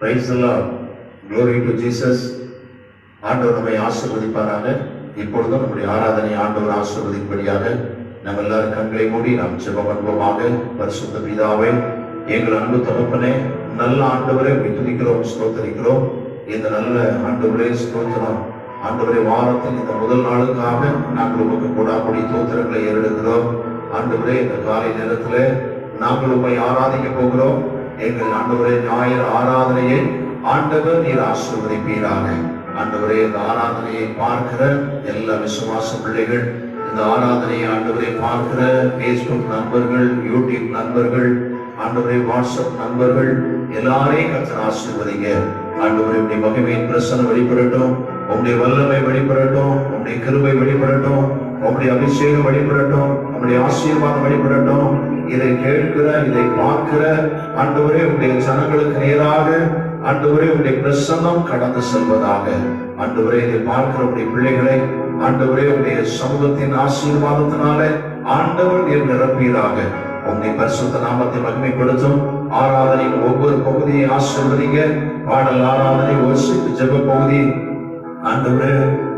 Praise the Lord. Glory to Jesus. ஆண்டவர் நம்மை ஆசீர்வதிப்பாராக. இப்பொழுதும் நம்முடைய ஆராதனை ஆண்டவர் ஆசீர்வதிக்கும்படியாக நம்ம எல்லாரும் கண்களை மூடி நாம் ஜெபம் பண்ணுவோமாக. பரிசுத்த பிதாவே, எங்கள் அன்பு தகப்பனே, நல்ல ஆண்டவரே உம்மை துதிக்கிறோம், ஸ்தோத்திரிக்கிறோம். இந்த நல்ல ஆண்டவரே ஸ்தோத்திரம். ஆண்டவரே, வாரத்தின் இந்த முதல் நாளுக்காக நாங்கள் உமக்கு கூடாப்படி தோத்திரங்களை ஏறெடுக்கிறோம். ஆண்டவரே, இந்த காலை நேரத்தில் நாங்கள் உம்மை ஆராதிக்க போகிறோம். எங்கள் ஆண்டவரே, ஞாயிறு ஆராதனையை ஆண்டவர் நீர் ஆசீர்வதிப்பீராக. ஆண்டவரே, இந்த ஆராதனையை பார்க்கிற எல்லா விசுவாச பிள்ளைகள், இந்த ஆராதனையை ஆண்டவரை பார்க்கிற பேஸ்புக் நண்பர்கள், யூடியூப் நண்பர்கள், ஆண்டவரே வாட்ஸ்அப் நண்பர்கள் எல்லாரையும் கர்த்தர் ஆசீர்வதிங்க. ஆண்டவரே, உம்முடைய மகிமையின் பிரசன்னம் வெளிப்படட்டும், உம்முடைய வல்லமை வெளிப்படட்டும், உம்முடைய கிருபை வெளிப்படட்டும், உம்முடைய அபிஷேகம் வெளிப்படட்டும், உம்முடைய ஆசீர்வாதம் வெளிப்படட்டும். இதை கேட்கிற, இதை பார்க்கிற ஆண்டவரே, உம்முடைய ஜனங்களுக்கு நேராக ஆண்டவரே உம்முடைய பிரசன்னம் கடந்து செல்வதாக. ஆண்டவரே, இதை பார்க்கிற உம்முடைய பிள்ளைகளை ஆண்டவரே உம்முடைய சமூகத்தின் ஆசீர்வாதத்தினாலே ஆண்டவர் நீர் நிரப்பீராக. உம்முடைய பரிசுத்த நாமத்தை மகிமைப்படுத்தும். ஆராதனையின் ஒவ்வொரு பகுதியை ஆசீர்வதிங்க. பாடல் ஆராதனை, வர்ஷிப்பு ஜெப பகுதி, ஆண்டவரே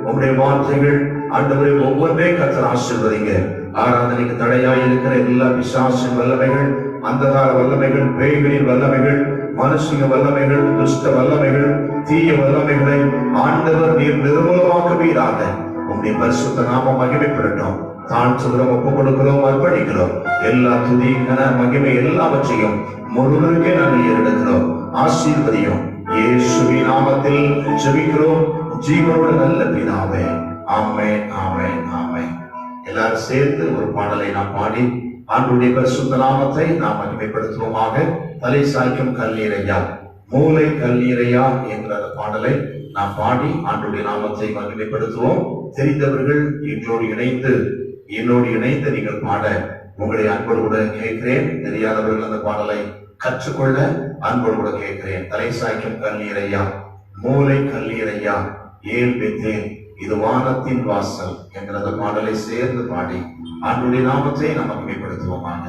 உம்முடைய வார்த்தைகள், ஆண்டவரே ஒவ்வொன்றே கர்த்தர் ஆசீர்வதிங்க. ஆராதனைக்கு தடையாய் இருக்கிற எல்லா பிசாசின் வல்லமைகள், அந்தகார வல்லமைகள், பேய்களின் வல்லமைகள், மனுஷங்க வல்லமைகள், துஷ்ட வல்லமைகள், தீய வல்லமைகளை ஆண்டவர் நீர் நிர்மூலமாக்குவீராக. உம்முடைய பரிசுத்த நாமம் மகிமைப்படட்டும். தாழ்த்துகிறோம், ஒப்புக் கொடுக்கிறோம், அர்ப்பணிக்கிறோம். எல்லா துதி, கன, மகிமை எல்லாவற்றையும் முழுவதுமே நாங்கள் ஏறெடுக்கிறோம். ஆசீர்வதியும். இயேசுவின் நாமத்தில் ஜெபிக்கிறோம் ஜீவனோடு நல்ல பிதாவே. ஆமென், ஆமென், ஆமென். எல்லாரும் சேர்ந்து ஒரு பாடலை நாம் பாடி ஆண்டவருடைய பரிசுத்த நாமத்தை நாம் மகிமைப்படுத்துவோமாக. தலை சாய்க்கும் கல்லீரையா, மூளை கல்லீரையா என்ற அந்த பாடலை நாம் பாடி ஆண்டவருடைய நாமத்தை மகிமைப்படுத்துவோம். தெரிந்தவர்கள் என்னோடு இணைந்து நீங்கள் பாட உங்களை அன்போடு கூட கேட்கிறேன். தெரியாதவர்கள் அந்த பாடலை கற்றுக்கொள்ள அன்போடு கூட கேட்கிறேன். தலை சாய்க்கும் கல்லீரையா, மூளை கல்லீரையா, ஏன் பெற்றேன், இது வானத்தின் வாசல் என்ற அந்த பாடலை சேர்ந்து பாடி ஆண்டவருடைய நாமத்தை நாம் மகிமைப்படுத்துவோமாக.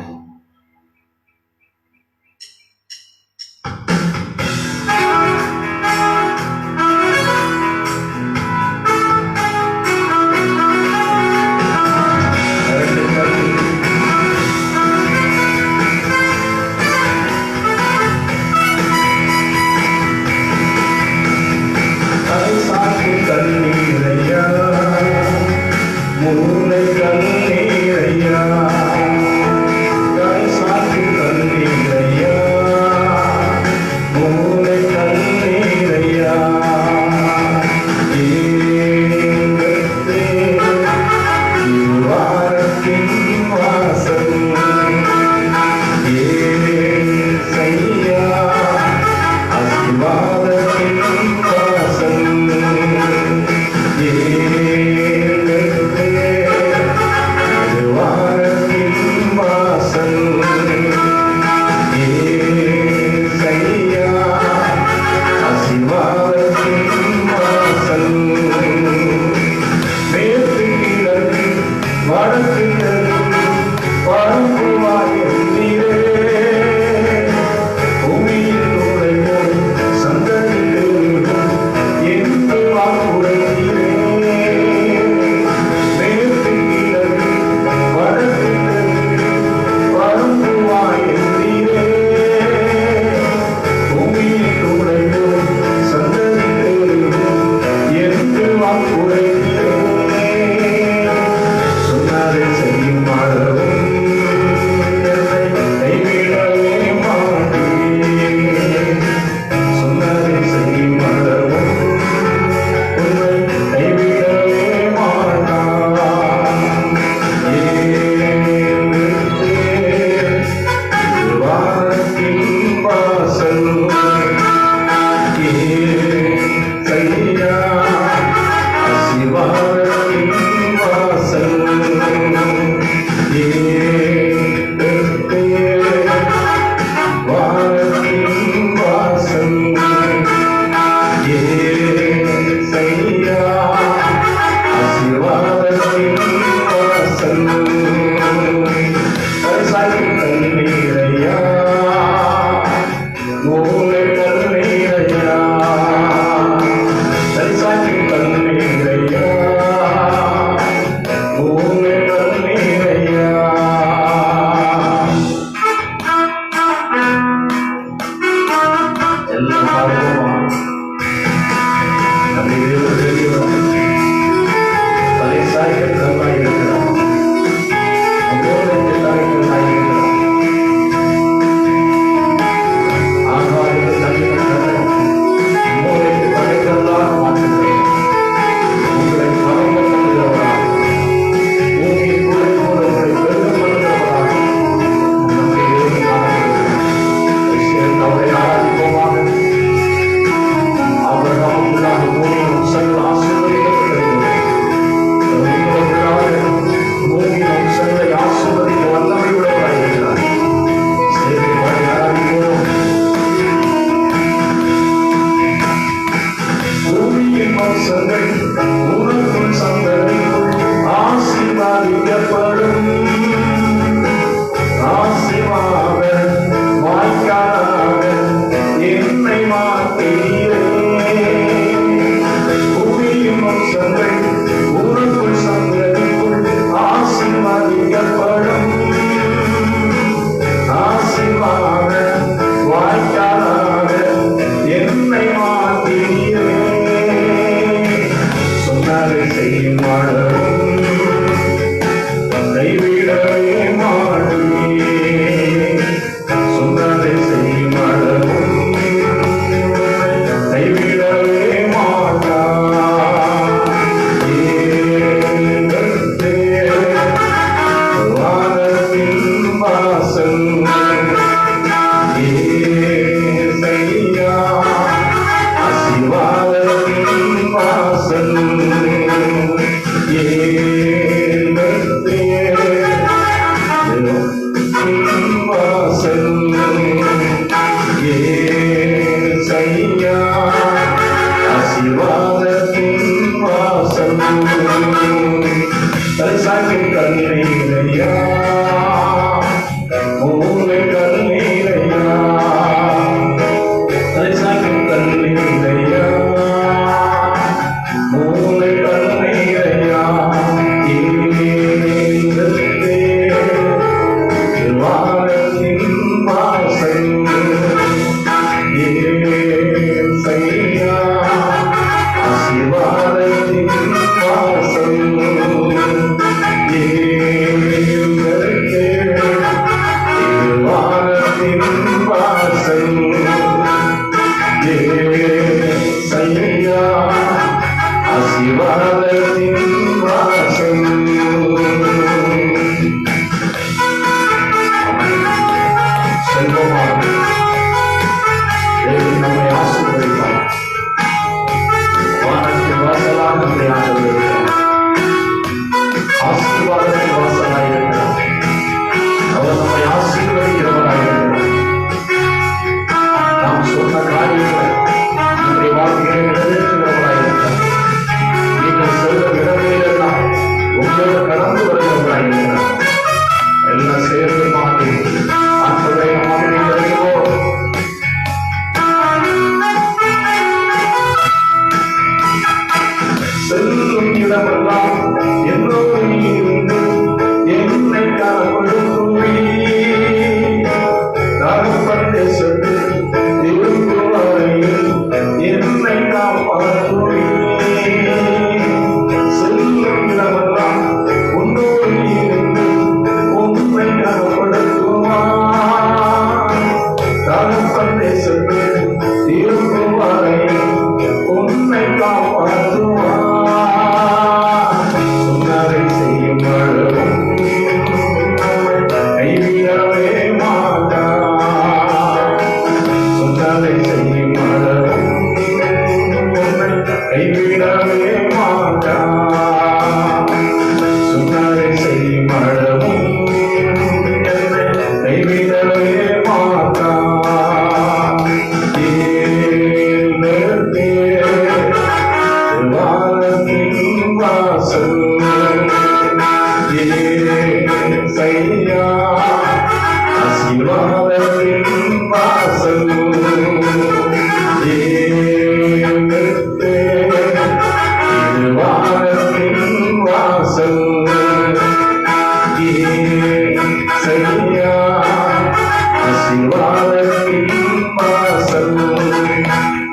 Mole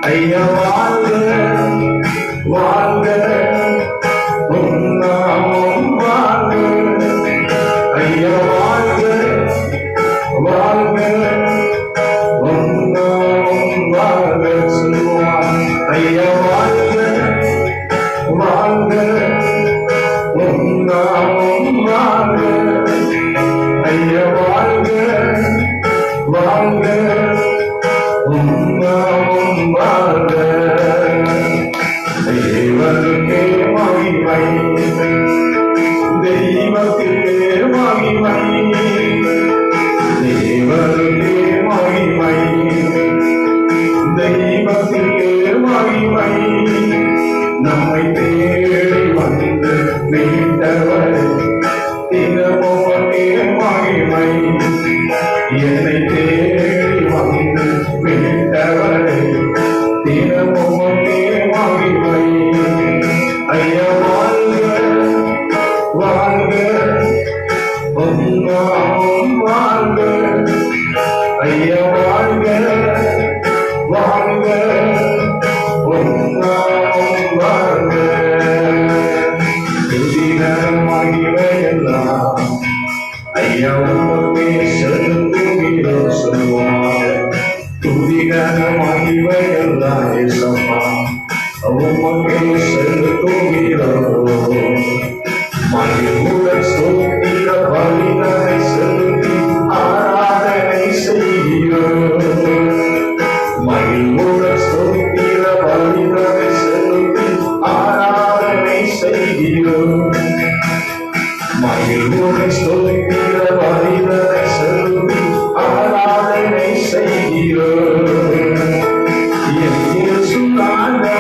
ஐயா வாழ்க வாழ்க உம் நாமம் வாழ்க ஐயா வாழ்க வாழ்க உம் நாமம் வாழ்க சொல்லுவார் ஐயா வாழ்க வாழ்க உம் நாமம் வாழ்க ஐயா வாழ்க வாழ்க உம் நாமம் வாழ்க தேவனுக்கே மகிமை தெய்வத்திற்கே மகிமை தேவனுக்கே மகிமை தெய்வத்திற்கே மகிமை நம்மை தேடி வந்து மீட்டவரே தினமுமே மகிமை என்னை தேடி வந்து மீட்டவரே தினமுமே மகிமை ஐயா வாழ்க வாழ்க உம் நாமம் வாழ்க ஐயா வாழ்க வாழ்க உம் நாமம் வாழ்க துதிகரமாகிவையெல்லாம் ஐயா உமக்கே செலுத்துகிறோம் சொல்லுவார் துதிகரமாகிவையெல்லாம் இயேசப்பா உமக்கே செலுத்துகிறோம் மகிழ்வுடன் ஸ்தோத்திர பலிகளை செலுத்தி ஆராதனை செய்கிறோம் மகிழ்வுடன் ஸ்தோத்திர பலிகளை செலுத்தி ஆராதனை செய்கிறோம் மகிழ்வுடன் ஸ்தோத்திர பலிகளை செலுத்தி ஆராதனை செய்கிறோம் என் இயேசு நாதா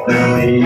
நன்றி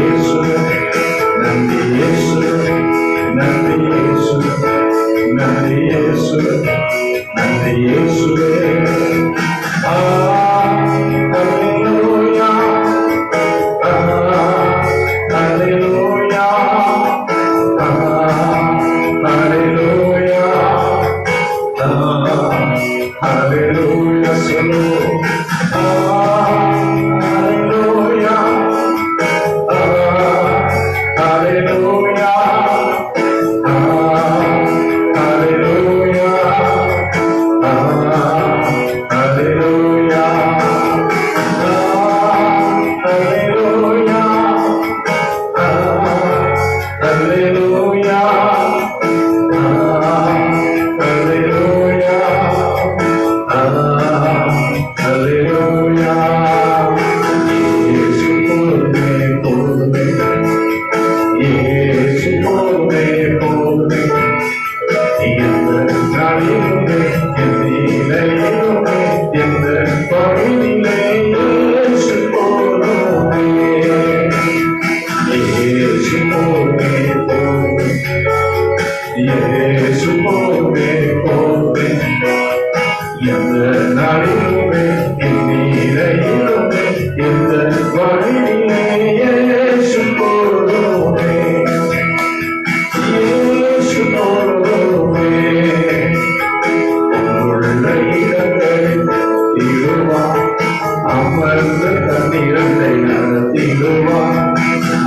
நடத்திடுவார்.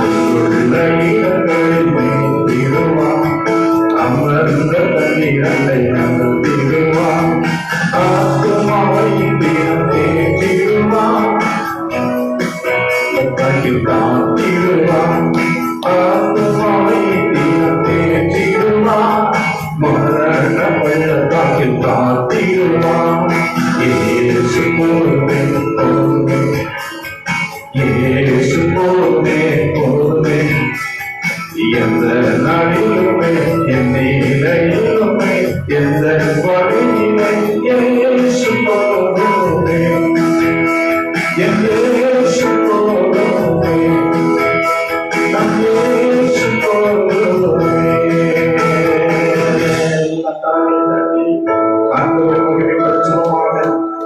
உள்ள இடங்களில் மேய்த்திடுவார். அமர்ந்த தண்ணீரை நடத்திடுவார். ஆத்துமாவை தினம் தேற்றிடுவார். காத்திடுவார். ஆத்துமாவை தினம் தேற்றிடுவார். மரண பள்ளத்தாக்கில் காத்திடுவார். இயேசு போதுமே போதுமே, இயேசு போதுமே போதுமே, எந்த நாளிலுமே என் நிலையிலுமே எந்த வழியிலே இயேசு போதுமே, என் இயேசு போதுமே, நம் இயேசு போதுமே.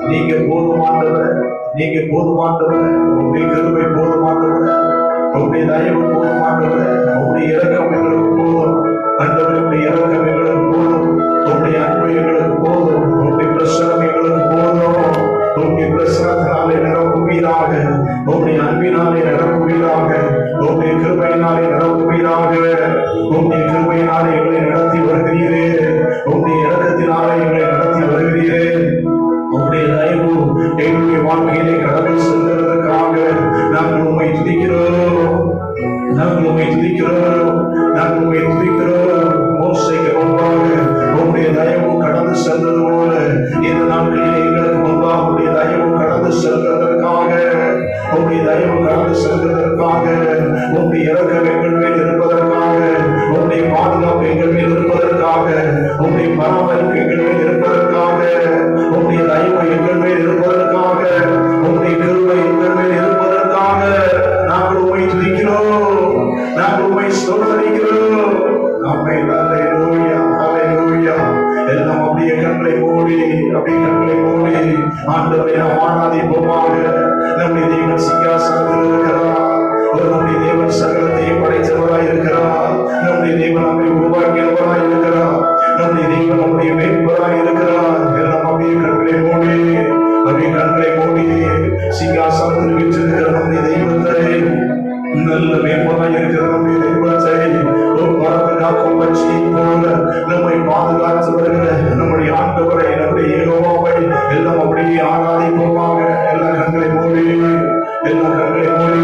நீங்க போதுமானவர், நீங்க போதுமானவர், உங்களுடைய கிருபை போதுமானவர், உங்களுடைய தயவு போதுமானவர், உங்களுடைய இரக்கம் எங்களுக்கு போதும். ஆண்டவருடைய இரக்கம் எங்களுக்கு போதும். உங்களுடைய அன்பு எங்களுக்கு போதும். உங்களுடைய பிரசனம் எங்களுக்கு போதும். உங்களுடைய பிரசனத்தினாலே நிரப்புவீராக, உங்களுடைய அன்பினாலே நிரப்புவீராக, உங்களுடைய கிருபையினாலே நிரப்புவீராக. உங்களுடைய கிருபையினாலே எங்களை நடத்தி வருகிறீரே, உங்களுடைய இரக்கத்தினாலே எங்களை நடத்தி வருகிறீரே. உங்களுடைய தயவு எங்களுடைய வாழ்க்கையிலே கடந்து செல்வதற்காக நாங்கள் உண்மை துதிக்கிறோம், நாங்கள் உண்மை துதிக்கிறோம், நாங்கள் உண்மை துதிக்கிறோம். மோசேக்கு முன்பாக உங்களுடைய தயவு கடந்து செல்வது போல இந்த நாட்களிலே எங்களுக்கு முன்பாக உங்களுடைய தயவு கடந்து செல்வதற்காக, உங்களுடைய தயவு கடந்து செல்வதற்காக, உங்களுடைய இரக்கம் எங்கள் மேல் இருப்பதற்காக, உங்களுடைய பாதுகாப்பு எங்கள் மேல் இருப்பதற்காக, உங்களுடைய பராமரிப்பு எங்கள் மேல் இருப்பதற்காக, உங்களுடைய தயவு எங்கள் மேல் இருப்பதற்காக, உங்களுடைய கிருபை எங்கள் மேல் இருப்பதற்காக நாங்கள் உம்மை துதிக்கிறோம், நாங்கள் உம்மை ஸ்தோத்திரிக்கிறோம். ஆமென். அல்லேலூயா, அல்லேலூயா. எல்லாம் அப்படியே கண்களை மூடி, அப்படியே கண்களை மூடி ஆண்டவரை நாம் ஆராதிப்போமாக. நம்முடைய தேவன் சிங்காசனத்தில் இருக்கிறார். நம்முடைய தேவன் சகலத்தையும் படைத்தவராய் இருக்கிறார். நம்முடைய தேவன் நம்மை உருவாக்கியவராய் இருக்கிறார். நம்முடைய தேவன் நம்முடைய மேய்ப்பராய் இருக்கிறார். எல்லாம் அப்படியே கண்களை மூடி, அப்படியே கண்களை மூடி சிங்காசனத்தில் வீற்றிருக்கிற நம்முடைய தெய்வத்தை, நல்ல மேம்பராய் இருக்கிற நம்முடைய தெய்வத்தை, ஒரு பறந்து காக்கும் பட்சியை போல நம்மை பாதுகாத்து வருகிற நம்முடைய ஆண்டவரை, நம்முடைய யெகோவாவை எல்லாம் அப்படியே ஆராதிப்போமாக. எல்லா கண்களை மூடி, எல்லா கண்களை மூடி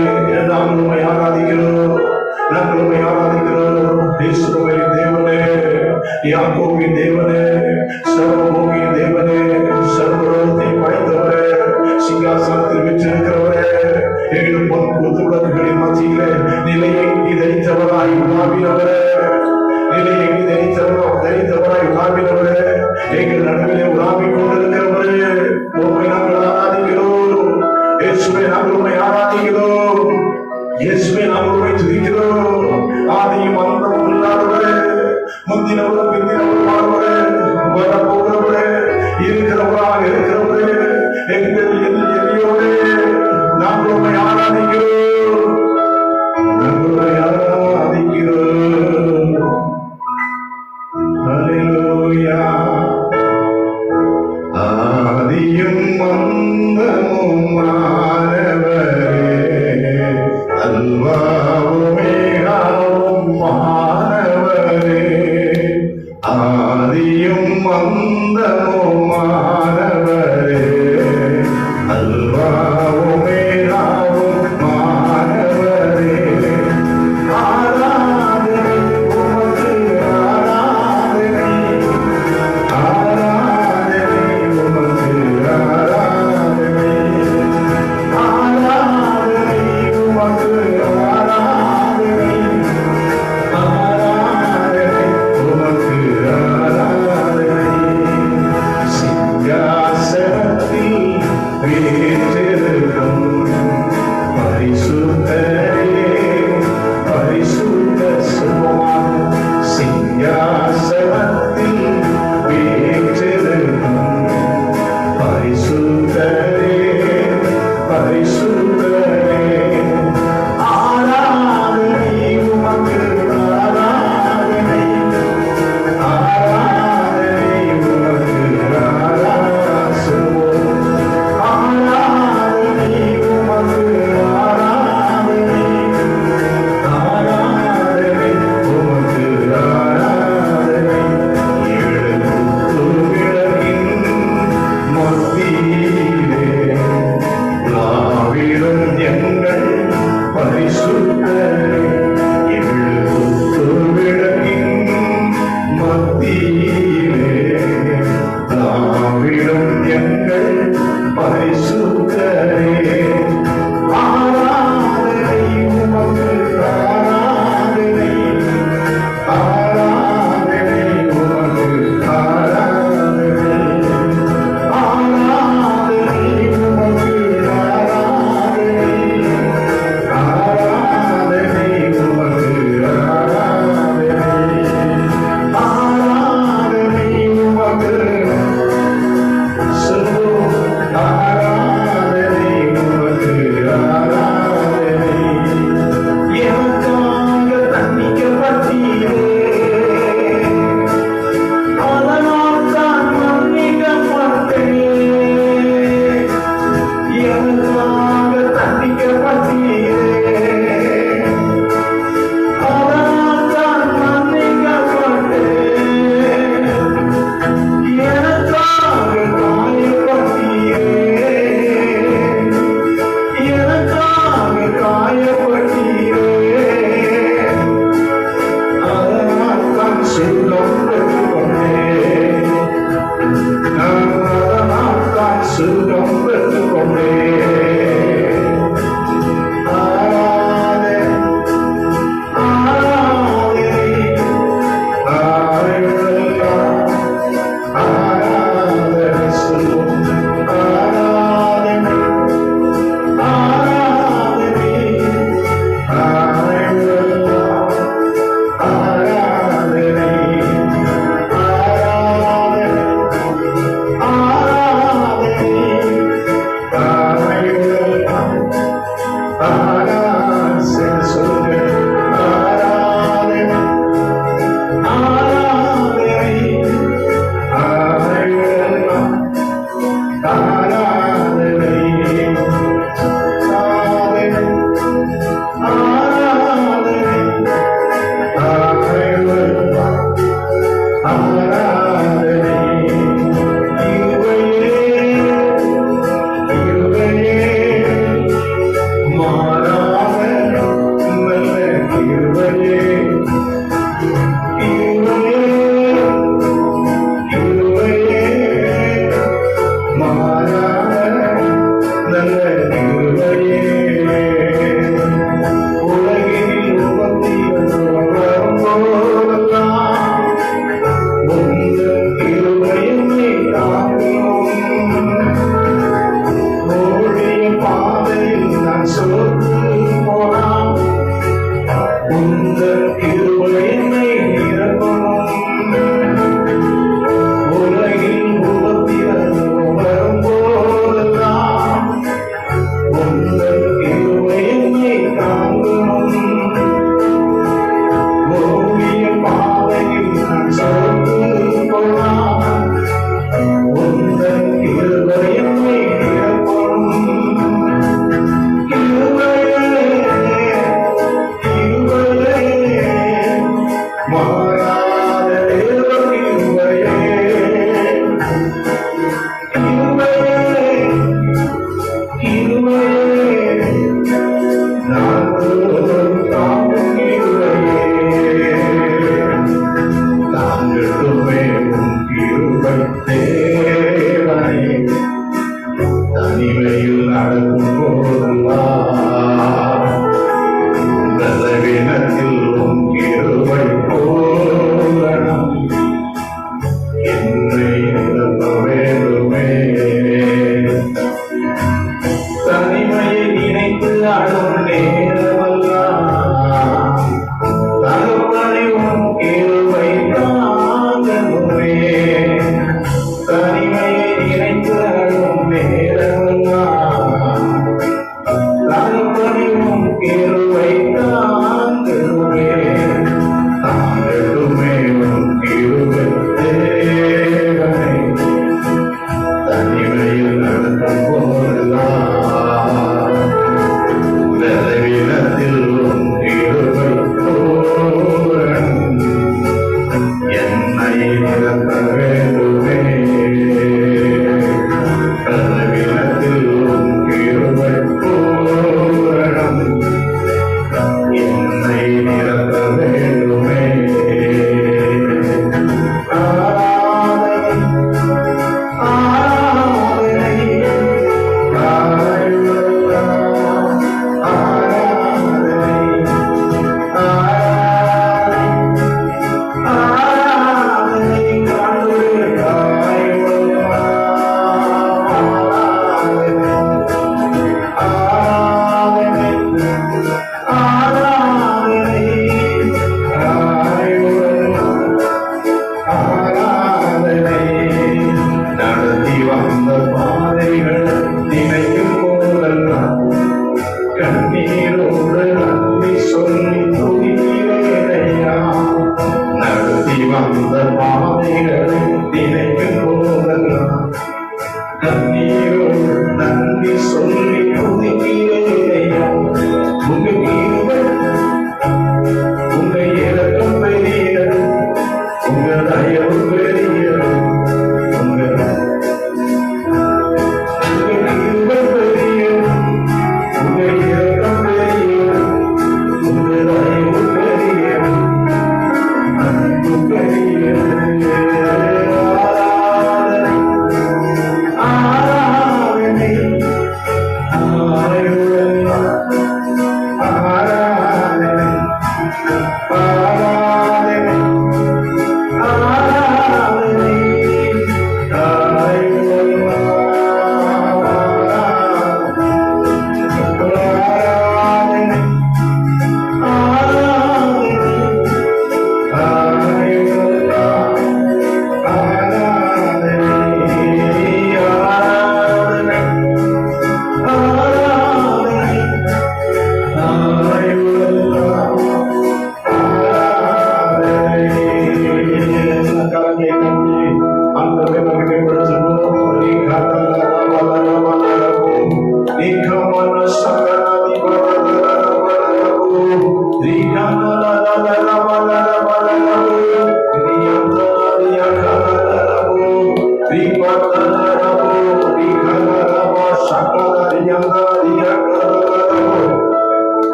நாங்கள் உம்மை ஆராதிக்கிறோம், நாங்கள் உம்மை ஆராதிக்கிறோம். இஸ்ரவேலின் தேவனே, யாக்கோபின் தேவனே, சர்வபூமியின் தேவனே, சர்வலோகத்தை படைத்தவரே, சிங்காசனத்தில் வீற்றிருக்கிறவரே, எங்கள் பொன் குத்து விளக்குகளின் மத்தியிலே நிலையை தைத்தவராய் உலாவினவரே, நிலையை தைத்தவராய் உலாவினவரே, எங்கள் நடுவிலே உலாவிக் கொண்டிருக்கிறவரே, உம்மை நாங்கள் ஆராதிக்கிறோம். இயேசுவே நாங்கள் உம்மை ஆராதிக்கிறோம். இயேசுவே நாங்கள் உம்மை துதிக்கிறோம். ஆதியும் அந்தமும் இல்லாதவரே, முந்தினவரும் பிந்தினவருமானவரே, வரப்போகிறவரே, இருக்கிறவராக இருக்கிறவரே, எங்கள் எல்லையோடே நாங்கள் உம்மை ஆராதிக்கிறோம், நாங்கள் உம்மை ஆராதிக்கிறோம். அல்லேலூயா. ஆதியும் அந்தமும் மாணவரே, அல்வாவுமே மாணவரே, ஆதியும் அந்தமும் மாணவரே, அல்வாவுமே மாணவரே, ஆராதனை உமக்கு ஆராதனை, ஆராதனை உமக்கு ஆராதனை, ஆராதனை உமக்கு ஆராதனை, ஆராதனை உமக்கு ஆராதனை.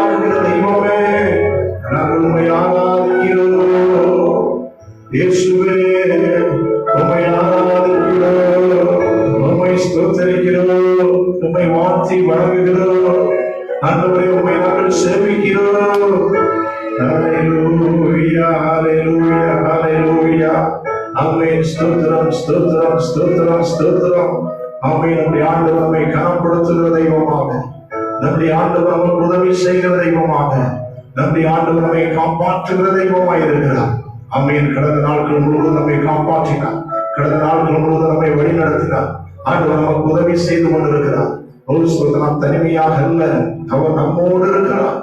ஆக்குகிற தெய்வமே, நாங்கள் உம்மை ஆராதிக்கிறோம். இயேசுவே, உம்மை ஆராதிக்கிறோம், உம்மை ஸ்தோத்திரிக்கிறோம், உம்மை வாழ்த்தி வணங்குகிறோம். ஆண்டவரே, உம்மை நாங்கள் சேவிக்கிறோம். ஹல்லேலூயா, ஹல்லேலூயா, ஹல்லேலூயா. ஆமென். ஸ்தோத்திரம், ஸ்தோத்திரம், ஸ்தோத்திரம், ஸ்தோத்திரம். ஆமென். நம்முடைய ஆண்டவர் நம்மை கனப்படுத்துகிற தெய்வமாக, நம்முடைய ஆண்டவர் நமக்கு உதவி செய்கிற தெய்வமாக, நம்முடைய ஆண்டவர் நம்மை காப்பாற்றுகிற தெய்வமாக இருக்கிறார். ஆமென். கடந்த நாட்கள் முழுவதும் நம்மை காப்பாற்றினார், கடந்த நாட்கள் முழுவதும் நம்மை வழி நடத்தினார். ஆண்டவர் நமக்கு உதவி செய்து கொண்டிருக்கிறார். நாம் தனிமையாக அல்ல, அவர் நம்மோடு இருக்கிறார்,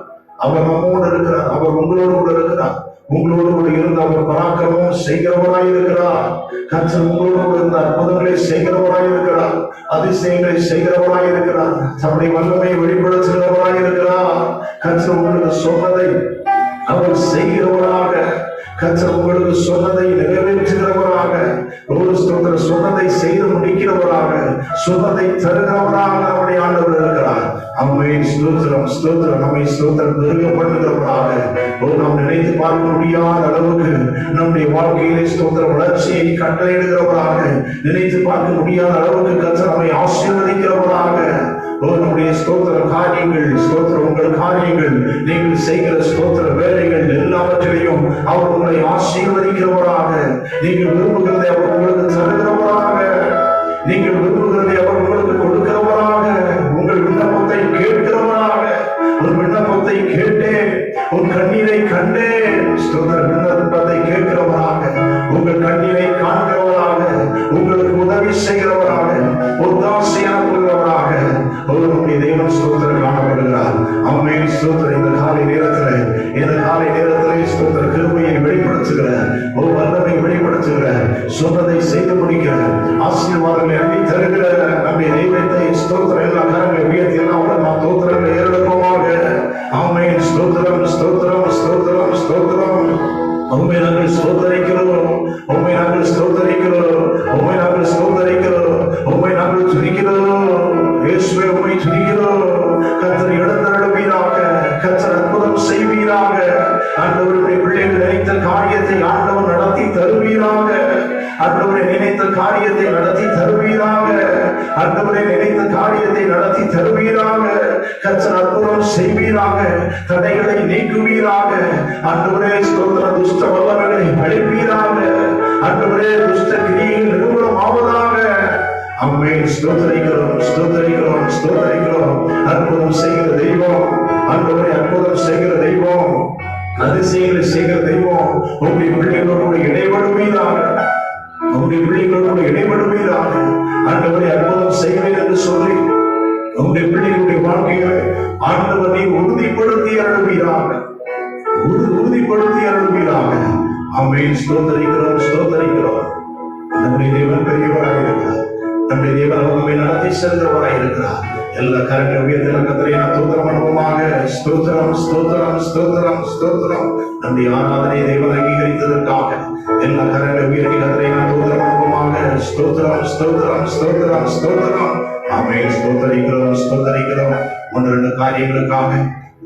அவர் நம்மோடு இருக்கிறார், அவர் உங்களோடு கூட இருக்கிறார். உங்களோடு கூட இருந்து அவர் பராக்கிரமம் செய்கிறவராய் இருக்கிறார். கர்த்தர் உங்களோடு கூட இருந்த அற்புதங்களை செய்கிறவராய் இருக்கிறார், அதிசயங்களை செய்கிறவராய் இருக்கிறார், தம்முடைய வல்லமையை வெளிப்படுத்துகிறவராய் இருக்கிறார். கர்த்தர் உங்களுக்கு சொன்னதை அவர் செய்கிறவராக, கர்த்தர் உங்களுக்கு சொன்னதை நிறைவேற்றுகிறவராக, ஒரு சொன்னதை செய்து முடிக்கிறவராக, சொன்னதை தருகிறவராக நம்முடைய ஆண்டவர் இருக்கிறார். அம்மை ஸ்தோத்திரம், ஸ்தோத்திரம். நம்மை ஸ்தோத்திரம் பெருக பண்ணுகிறவராக, நாம் நினைத்து பார்க்க முடியாத அளவுக்கு நம்முடைய வாழ்க்கையிலே ஸ்தோத்திர வளர்ச்சியை கட்டளையிடுகிறவராக, நினைத்து பார்க்க முடியாத அளவுக்கு கர்த்தர் நம்மை ஆசீர்வதிக்கிறவராக, நம்முடைய ஸ்தோத்திர காரியங்கள், ஸ்தோத்திர உங்கள் காரியங்கள், நீங்கள் செய்கிற ஸ்தோத்திர வேலைகள் எல்லாவற்றையும் அவர் உங்களை ஆசீர்வதிக்கிறவராக, நீங்கள் விரும்புகிறதை அவர் உங்களுக்கு தருகிறவராக, நீங்கள் விரும்புகிறதை அவர் உங்களுக்கு கொடுக்கிறவராக, உங்கள் விண்ணப்பத்தை கேட்கிறவராக. ஒரு விண்ணப்பத்தை கேட்டேன், உன் கண்ணீரை கண்டேன், ஸ்தோத்திர விண்ணப்பத்தை கேட்கிறவராக, உங்கள் கண்ணீரை காண்கிறவராக, உங்களுக்கு உதவி செய்கிறவராக, ஒத்தாசையாக்குகிறவராக நம்முடைய தேவன் ஸ்தோத்திர காணப்படுகிறார். ஆமென். ஸ்தோத்திர. இந்த காலை நேரத்திலே ஸ்தோத்திர கிருபையை வெளிப்படுத்துகிற, வல்லமை வெளிப்படுத்துகிற, சொன்னதை செய்து முடிக்கிற, ஆசீர்வாதங்களை அள்ளி தருகிற நம்முடைய தெய்வத்தை ஸ்தோத்திர எல்லா காரங்களை உயர்த்தி எல்லாம் நாம் தோத்திரங்களை ஏறெடுப்போமாக. ஆமென். ஸ்தோத்திரம், ஸ்தோத்திரம், ஸ்தோத்திரம், ஸ்தோத்திரம். உம்மை நாங்கள் ஸ்தோத்தரிக்கிறோம், உம்மை நாங்கள் ஸ்தோத்தரிக்கிறோம், உம்மை நாங்கள் ஸ்தோத்தரிக்கிறோம், உம்மை நாங்கள் துதிக்கிறோம். இயேசுவே, உம்மை துதிக்கிறோம். கர்த்தர் எழுந்தருளுவீராக, கர்த்தர் அற்புதம் செய்வீராக. ஆண்டவருடைய பிள்ளைகள் நினைத்த காரியத்தை ஆண்டவர் நடத்தி தருவீராக, ஆண்டவரை நினைத்த காரியத்தை நடத்தி தருவீராக, ஆண்டவரை நினைத்த காரியத்தை நடத்தி தருவீராக. கர்த்தர் அற்புதம் செய்வீராக, தடைகளை நீக்குவீராக. ஆண்டவரே ஸ்தோத்திர, துஷ்ட வல்லமைகளை அழிப்பீராக. ஆண்டவரே, துஷ்ட கிரியைகள் நிர்மூலம் ஆவதாக. ஆமென். ஸ்தோத்திரிக்கிறோம், ஸ்தோத்திரிக்கிறோம், ஸ்தோத்திரிக்கிறோம். அற்புதம் செய்கிற தெய்வம், ஆண்டவரே அற்புதம் செய்கிற தெய்வம், அதிசயங்களை செய்கிற தெய்வம், உங்களுடைய பிள்ளைகளோடு இடைபடுவீராக, உங்களுடைய பிள்ளைகளோடு இடைபடுவீராக. ஆண்டவரை அற்புதம் செய்வேன் என்று சொல்லி உங்களுடைய பிள்ளைகளுடைய வாழ்க்கையை ஆண்டவர் நீ உறுதிப்படுத்தி அருள்வீராக, உறுதிப்படுத்தி அருள்வீராக. ஆமென். ஸ்தோத்திரிக்கிறோம், ஸ்தோத்திரிக்கிறோம். நம்முடைய தேவன் பெரியவராக இருக்கிறார், நம்முடைய தேவன் நம்மை நடத்தி செல்கிறவராக இருக்கிறார். எல்லா கரங்களை உயர்த்தி கர்த்தரை நாம் ஸ்தோத்திரம் பண்ணுவோமாக. ஸ்தோத்திரம், ஸ்தோத்திரம், ஸ்தோத்திரம், ஸ்தோத்திரம். நம்முடைய ஆராதனை தேவன் அங்கீகரித்ததற்காக எல்லா கரங்களை உயர்த்தி கர்த்தரை நாம் ஸ்தோத்திரம் பண்ணுவோமாக. ஸ்தோத்திரம், ஸ்தோத்திரம், ஸ்தோத்திரம், ஸ்தோத்திரம். ஆமென். ஸ்தோத்திரிக்கிறோம், ஸ்தோத்திரிக்கிறோம். ஒன்று ரெண்டு காரியங்களுக்காக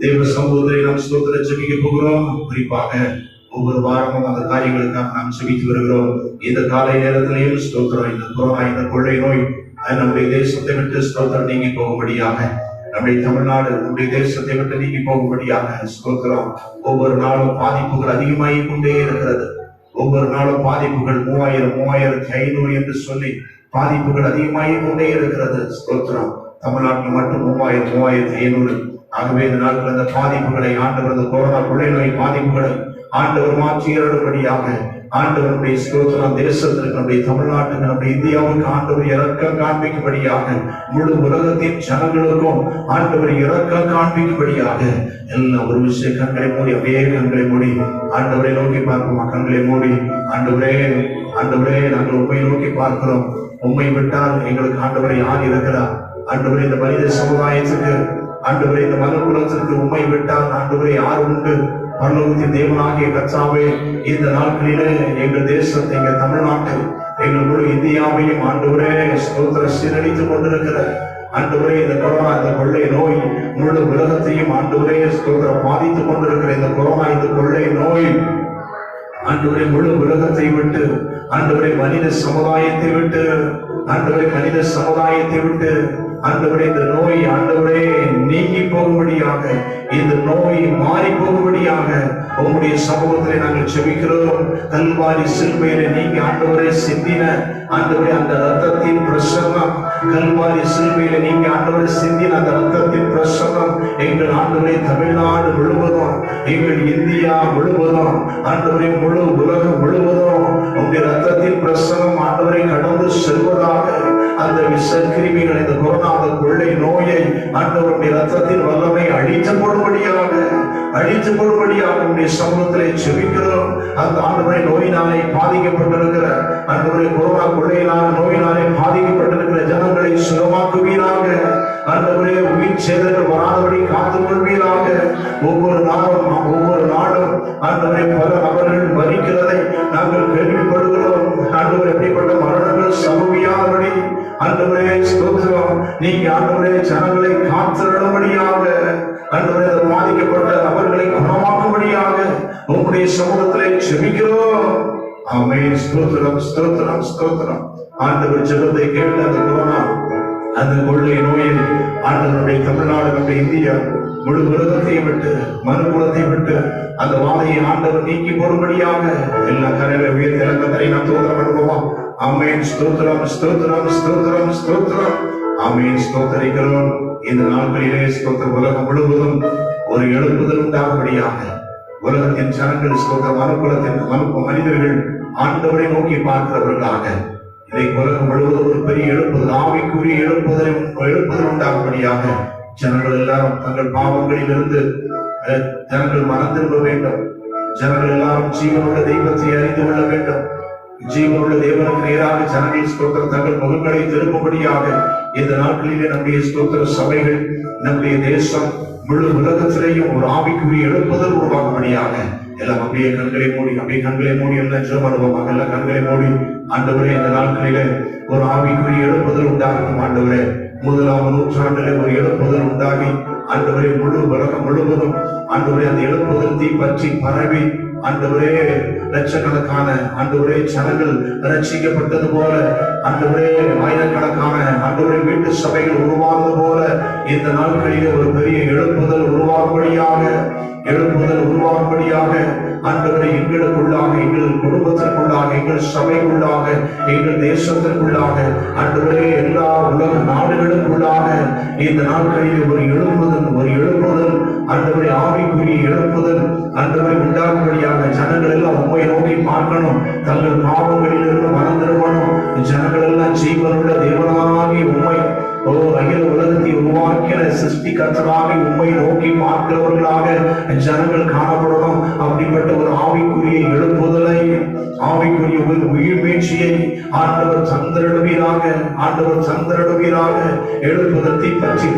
தேவ சமூகத்தை நாம் ஸ்தோத்திர ஜெபிக்க போகிறோம். குறிப்பாக ஒவ்வொரு வாரமும் அந்த காரியங்களுக்காக நாம் ஜெபித்து வருகிறோம். இந்த காலை நேரத்திலேயும் ஸ்தோத்திரம், இந்த கொரோனா, இந்த கொள்ளை நோய் நம்முடைய தேசத்தை விட்டு ஸ்தோத்திரம் நீங்கி போகும்படியாக, நம்முடைய தமிழ்நாடு நம்முடைய தேசத்தை விட்டு நீங்கி போகும்படியாக ஸ்தோத்திரம். ஒவ்வொரு நாளும் பாதிப்புகள் அதிகமாகிக் கொண்டே இருக்கிறது. ஒவ்வொரு நாளும் பாதிப்புகள் 3000, 3500 என்று சொல்லி பாதிப்புகள் அதிகமாகிக் கொண்டே இருக்கிறது. ஸ்தோத்திரம். தமிழ்நாட்டில் மட்டும் 3000, 3500. ஆகவே இந்த நாட்கள் அந்த பாதிப்புகளை ஆண்டவர், அந்த கொரோனா கொள்ளை நோய் பாதிப்புகளை ஆண்டவர் மாற்றி ஏறும்படியாக, ஆண்டவருடைய ஸ்தோத்திரம் தேசத்திற்கு, நம்முடைய தமிழ்நாட்டுக்கு, நம்முடைய இந்தியாவுக்கு ஆண்டவர் இரக்கம் காண்பிக்கும்படியாக, முழு உலகத்தின் ஜனங்களுக்கும் ஆண்டவர் இரக்கம் காண்பிக்கும்படியாக எல்லாம் ஒரு விஷயம் கண்களை மூடி, அப்படியே கண்களை மூடி ஆண்டவரை நோக்கி பார்ப்போமா? கண்களை மூடி, ஆண்டவரே, ஆண்டவரே, நாங்கள் உண்மை நோக்கி பார்க்கிறோம். உண்மை விட்டால் எங்களுக்கு ஆண்டவரை யார் இருக்கிறார்? ஆண்டவரே, இந்த மனித சமுதாயத்துக்கு, ஆண்டவரே, இந்த மனுக்குலத்திற்கு உண்மை விட்டால் ஆண்டவரை யார் உண்டு? பரலோகத்தின் தேவனாகிய கர்த்தாவே, இந்த நாட்களிலே எங்கள் தேசத்தை, எங்கள் தமிழ்நாட்டை, எங்கள் முழு இந்தியாவையும் ஆண்டவரே ஸ்தோத்திர சீரழித்துக் கொண்டிருக்கிற ஆண்டவரே இந்த கொரோனா, இந்த கொள்ளை நோய் முழு உலகத்தையும் ஆண்டவரே ஸ்தோத்திரம் பாதித்துக் கொண்டிருக்கிற இந்த கொரோனா, இந்த கொள்ளை நோய் ஆண்டவரே முழு உலகத்தை விட்டு, ஆண்டவரே மனித சமுதாயத்தை விட்டு, ஆண்டவரே மனித சமுதாயத்தை விட்டு, ஆண்டவரே இந்த நோய் ஆண்டவரே நீங்கி போகும்படியாக, இந்த நோய் மாறி போகும்படியாக உங்களுடைய சமூகத்திலே நாங்கள் செபிக்கிறோம். கல்வாரி சிலுவையிலே நீங்க ஆண்டவரே சிந்தின ஆண்டவரே அந்த ரத்தத்தின் பிரசன்னம், கல்வாரி சிலுவையிலே நீங்க ஆண்டவரே சிந்தின அந்த ரத்தத்தின் பிரசன்னம் எங்கள் ஆண்டவரே தமிழ்நாடு முழுவதும், எங்கள் இந்தியா முழுவதும், ஆண்டவரே முழு உலகம் முழுவதும் உங்களுடைய ரத்தத்தின் பிரசன்னம் ஆண்டவரை கடந்து செல்வதாக, அந்த விஷக்கிருமிகள், இந்த கொரோனா, அந்த கொள்ளை நோயை ஆண்டவருடைய ரத்தத்தின் வல்லமை அழித்து போடும்படியாக உங்களுடைய சமூகத்திலே செபிக்கிறோம். அந்த ஆண்டவரை நோயினாலே பாதிக்கப்பட்டிருக்கிற, ஆண்டவரை கொரோனா கொள்ளையினால நோயினாலே பாதிக்கப்பட்டிருக்கிற ஜனங்களை சுகமாக்குவீராக. ஆண்டவரே உயிர் சேதங்கள் வராதபடி காத்துக் கொள்வீராக. ஒவ்வொரு நாளும் ஆண்டவரை பல நபர்கள் மறிக்கிறதை நாங்கள் கேள்விப்படுகிறோம். ஆண்டவர் எப்படிப்பட்ட மரணங்கள் சமூகியாதபடி ஆண்டவரே ஸ்தோத்திரம், நீங்க ஆண்டவரே ஜனங்களை காத்திரும்படியாக, ஆண்டவரே பாதிக்கப்பட்ட நபர்களை குணமாக்கும்படியாக உங்களுடைய சமூகத்திலே செபிக்கிறோம். ஆமென். ஸ்தோத்திரம், ஸ்தோத்திரம், ஸ்தோத்திரம். ஆண்டவர் ஜெபத்தை கேட்டு அந்த கொரோனா, அந்த கொள்ளை நோயில் ஆண்டவருடைய தமிழ்நாடு, நம்முடைய இந்தியா முழு உலகத்தை விட்டு, மனுக்குலத்தை விட்டு அந்த வாதையை ஆண்டவர் நீக்கி போடும்படியாக எல்லா கரையில உயர்த்தி கத்தரை நாம் ஸ்தோத்திரம் பண்ணுவோம். ஆமென். ஸ்தோத்திரம், ஸ்தோத்திரம், ஸ்தோத்திரம், ஸ்தோத்திரம். ஆமென். ஸ்தோத்திரிக்கிறோம். இந்த நாட்களிலே ஸ்தோத்திரம் உலகம் முழுவதும் ஒரு எழுப்புதல் உண்டாகும்படியாக, உலகத்தின் ஜனங்கள் ஸ்தோத்திரம் மனுக்குலத்தின் மனிதர்கள் ஆண்டவரை நோக்கி பார்க்கிறவர்களாக இதை உலகம் முழுவதும் ஒரு பெரிய எழுப்புதல், ஆவிக்குரிய எழுப்புதல் உண்டாகும்படியாக ஜனங்கள் எல்லாரும் தங்கள் பாவங்களில் இருந்து ஜனங்கள் மனம் திரும்ப வேண்டும். ஜனங்கள் எல்லாரும் ஜீவனுள்ள தெய்வத்தை அறிந்து கொள்ள வேண்டும். ஜீவனுள்ள தேவனுக்கு நேராக ஜனங்கள் ஸ்தோத்திரம் தங்கள் முகங்களை திரும்பும்படியாக இந்த நாட்களிலே நம்முடைய ஸ்தோத்திர சபைகள், நம்முடைய தேசம் முழு உலகத்திலேயும் ஒரு ஆவிக்குரிய எழுப்புதல் உருவாகும்படியாக எல்லாம் அப்படியே கண்களை மூடி எல்லாம் ஜெபம் பண்ணுவோம். எல்லாம் கண்களை மூடி ஆண்டவரே இந்த நாட்களிலே ஒரு ஆவிக்குரிய எழுப்புதல் உண்டாகும். ஆண்டவரே 1ஆம் நூற்றாண்டிலே ஒரு எழுப்புதல் உண்டாகி ஆண்டவரே முழு உலகம் முழுவதும் ஆண்டவரே அந்த எழுப்புதல் தீ பற்றி பரவி ஆண்டவரே லட்சக்கணக்கான ஆண்டவரே ஜனங்கள் ரட்சிக்கப்பட்டது போல, ஆண்டவரே ஆயிரக்கணக்கான ஆண்டவரே வீட்டு சபைகள் உருவானது போல இந்த நாட்களிலே ஒரு பெரிய எழுப்புதல் உருவாகும்படியாக ஆண்டவரை எங்களுக்குள்ளாக, எங்கள் குடும்பத்திற்குள்ளாக, எங்கள் சபைக்குள்ளாக, எங்கள் தேசத்திற்குள்ளாக, ஆண்டவரே எல்லா உலக நாடுகளுக்குள்ளாக இந்த நாட்களில் ஒரு எழுப்புதல் ஆண்டவரை ஆவிக்குரிய எழுப்புதல் ஆண்டவரை உண்டாகும்படியாக ஜனங்கள் எல்லாம் உண்மை நோக்கி பார்க்கணும். தங்கள் பாவங்களில் இருந்து மனம் திரும்பணும். ஜனங்கள் எல்லாம் ஜீவனுள்ள தேவனாகி உண்மை அகில உலகத்தை உருவாக்கின சிருஷ்டிகர்த்தராக உண்மை நோக்கி பார்க்கிறவர்களாக ஜனங்கள் காணப்படணும். அப்படிப்பட்ட ஒரு ஆவிக்குரிய எழுப்புதலை, ஆவிக்குரிய ஒரு உயிர்மீழ்ச்சியை ஆண்டவர் சந்திரடுவீராக. எழுப்புதத்தை பற்றி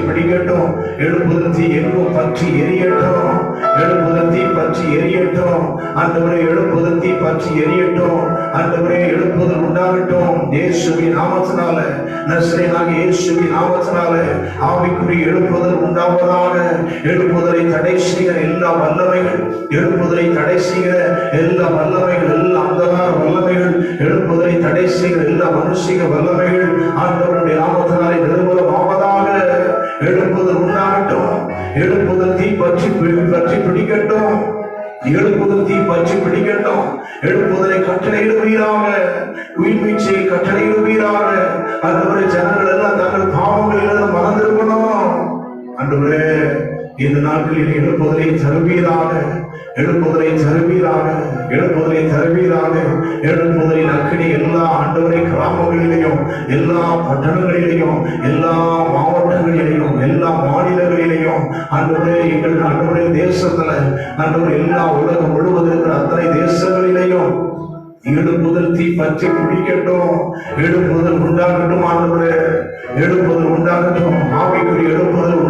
பிடிக்கட்டும். எழுப்புதத்தை எங்கும் பற்றி எரியட்டும். எழுப்புதத்தை பற்றி எரியட்டும். ஆண்டவரே எழுப்புதத்தை பற்றி எரியட்டும். ஆண்டவரே எழுப்புதல் உண்டாகட்டும். இயேசுவின் நாமத்தினால, நசரேயனாகிய இயேசுவின் நாமத்தினால ஆவிக்குரிய எழுப்புதல் உண்டாவதாக. எழுப்புதலை தடை செய்கிற எல்லா வல்லமைகள், எழுப்புதலை தடை செய்கிற எல்லா வல்லமைகள், எல்லா அந்தகார வல்லமைகள், எழுப்புதலை தடை செய்கிற எல்லா மனுஷிக வல்லமைகள் ஆண்டவருடைய நாமத்தினாலே நிர்மூலமாவதாக. எழுப்புதல் உண்டாகட்டும். எழுப்புதல் தீ பற்றி பிடிக்கட்டும். எழுப்புதல் தீ பற்றி பிடிக்கட்டும். எழுப்புதலை கட்டளையிடுவீராக. உயிர்மீழ்ச்சியை கட்டளையிடுவீராக. ஆண்டவரே ஜனங்கள் எல்லாம் தங்கள் பாவங்களிலிருந்து மறந்திருக்கணும். ஆண்டவரே இந்த நாட்களில் எழுப்புதலை தருவீராக. எழுப்புதலின் அக்கினி எல்லா ஆண்டவரை கிராமங்களிலேயும், எல்லா பட்டணங்களிலேயும், எல்லா மாவட்டங்களிலேயும், எல்லா மாநிலங்களிலேயும், ஆண்டவரே எங்கள் ஆண்டவரே தேசத்துல, ஆண்டவரே எல்லா உலகம் முழுவதும் இருக்கிற அத்தனை தேசங்களிலேயும் எழுப்புதல் தீ பற்றி பிடிக்கட்டும். எழுப்புதல் உண்டாகட்டும். ஆண்டவரே எழுப்புதல் உண்டாகட்டும். ஆவிக்குரிய எழுப்புதல்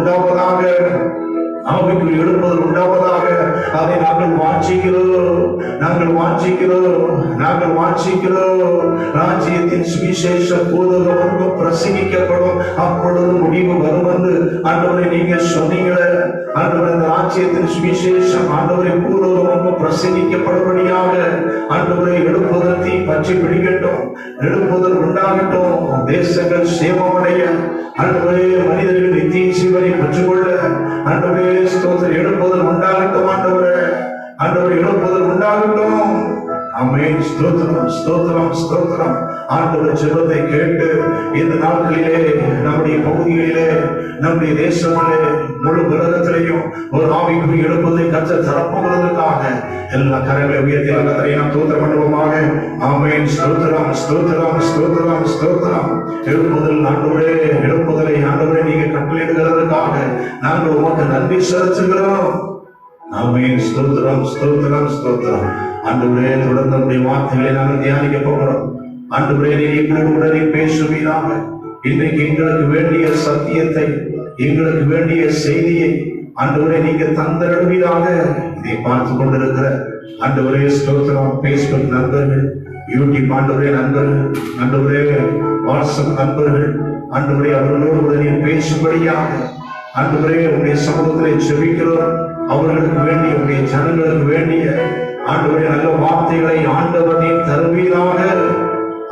உண்டாவதாக. அதை நாங்கள் வாஞ்சிக்கிறோம், நாங்கள் வாஞ்சிக்கிறோம், நாங்கள் வாஞ்சிக்கிறோம். ராஜ்யத்தின் சுவிசேஷ பூதகம் பிரசங்கிக்கப்படும், அப்பொழுது முடிவு வரும் என்று ஆண்டவரை நீங்க சொன்னீங்களே. ஆண்டவரை இந்த ராஜ்யத்தின் சுவிசேஷம் ஆண்டவரை பூதகம் பிரசங்கிக்கப்படும்படியாக ஆண்டவரை எழுப்புதல் பற்றி பிடிக்கட்டும், எழுப்புதல் உண்டாகட்டும். தேசங்கள் சேமமடைய ஆண்டவரே, மனிதர்கள் நித்திய ஜீவனை பெற்றுக்கொள்ள ஆண்டவரே ஸ்தோத்திரம், எழுப்புதல் உண்டாகட்டும். ஆண்டவரே, ஆண்டவரே எழுப்புதல் உண்டாகட்டும். ஆமென். ஸ்தோத்திரம், ஸ்தோத்திரம், ஸ்தோத்திரம். ஆண்டவர் ஜெபத்தை கேட்டு இந்த நாட்களிலே நம்முடைய பகுதிகளிலே, நம்முடைய தேசத்திலே, முழு உலகத்திலேயும் ஒரு ஆவிக்குரிய எழுப்பதை கற்று தரப்போகிறதுக்காக எல்லா கரங்களை உயர்த்தி கர்த்தரை நாம் ஸ்தோத்திரம் பண்ணுவோமாக. ஆமென். ஸ்தோத்திரம், ஸ்தோத்திரம், ஸ்தோத்திரம், ஸ்தோத்திரம். எழுப்புதல் ஆண்டவரே, எழுப்புதலை ஆண்டவரே நீங்க கட்டளையிடுகிறதுக்காக நாங்கள் உமக்கு நன்றி செலுத்துகிறோம். ஆமென். ஸ்தோத்திரம், ஸ்தோத்திரம், ஸ்தோத்திரம். ஆண்டவரே, தொடர்ந்து நம்முடைய வார்த்தைகளை நாங்கள் தியானிக்க போகிறோம். ஆண்டவரே, நீ எங்களுடனே பேசுவீராக. இன்றைக்கு எங்களுக்கு வேண்டிய சத்தியத்தை, எங்களுக்கு வேண்டிய செய்தியை ஆண்டவரே நீங்க தந்தருவீராக. இதை பார்த்து கொண்டிருக்கிற ஆண்டவரே ஸ்தோத்திரம், பேஸ்புக் நண்பர்கள், யூடியூப் ஆண்டவரே நண்பர்கள், ஆண்டவரே வாட்ஸ்அப் நண்பர்கள், ஆண்டவரே அவர்களோடு உடனே பேசும்படியாக ஆண்டவரே உங்களுடைய சமூகத்திலே செபிக்கிறோம். அவர்களுக்கு வேண்டிய உங்களுடைய ஜனங்களுக்கு வேண்டிய ஆண்டவரே நல்ல வார்த்தைகளை ஆண்டவரே தருவீராக.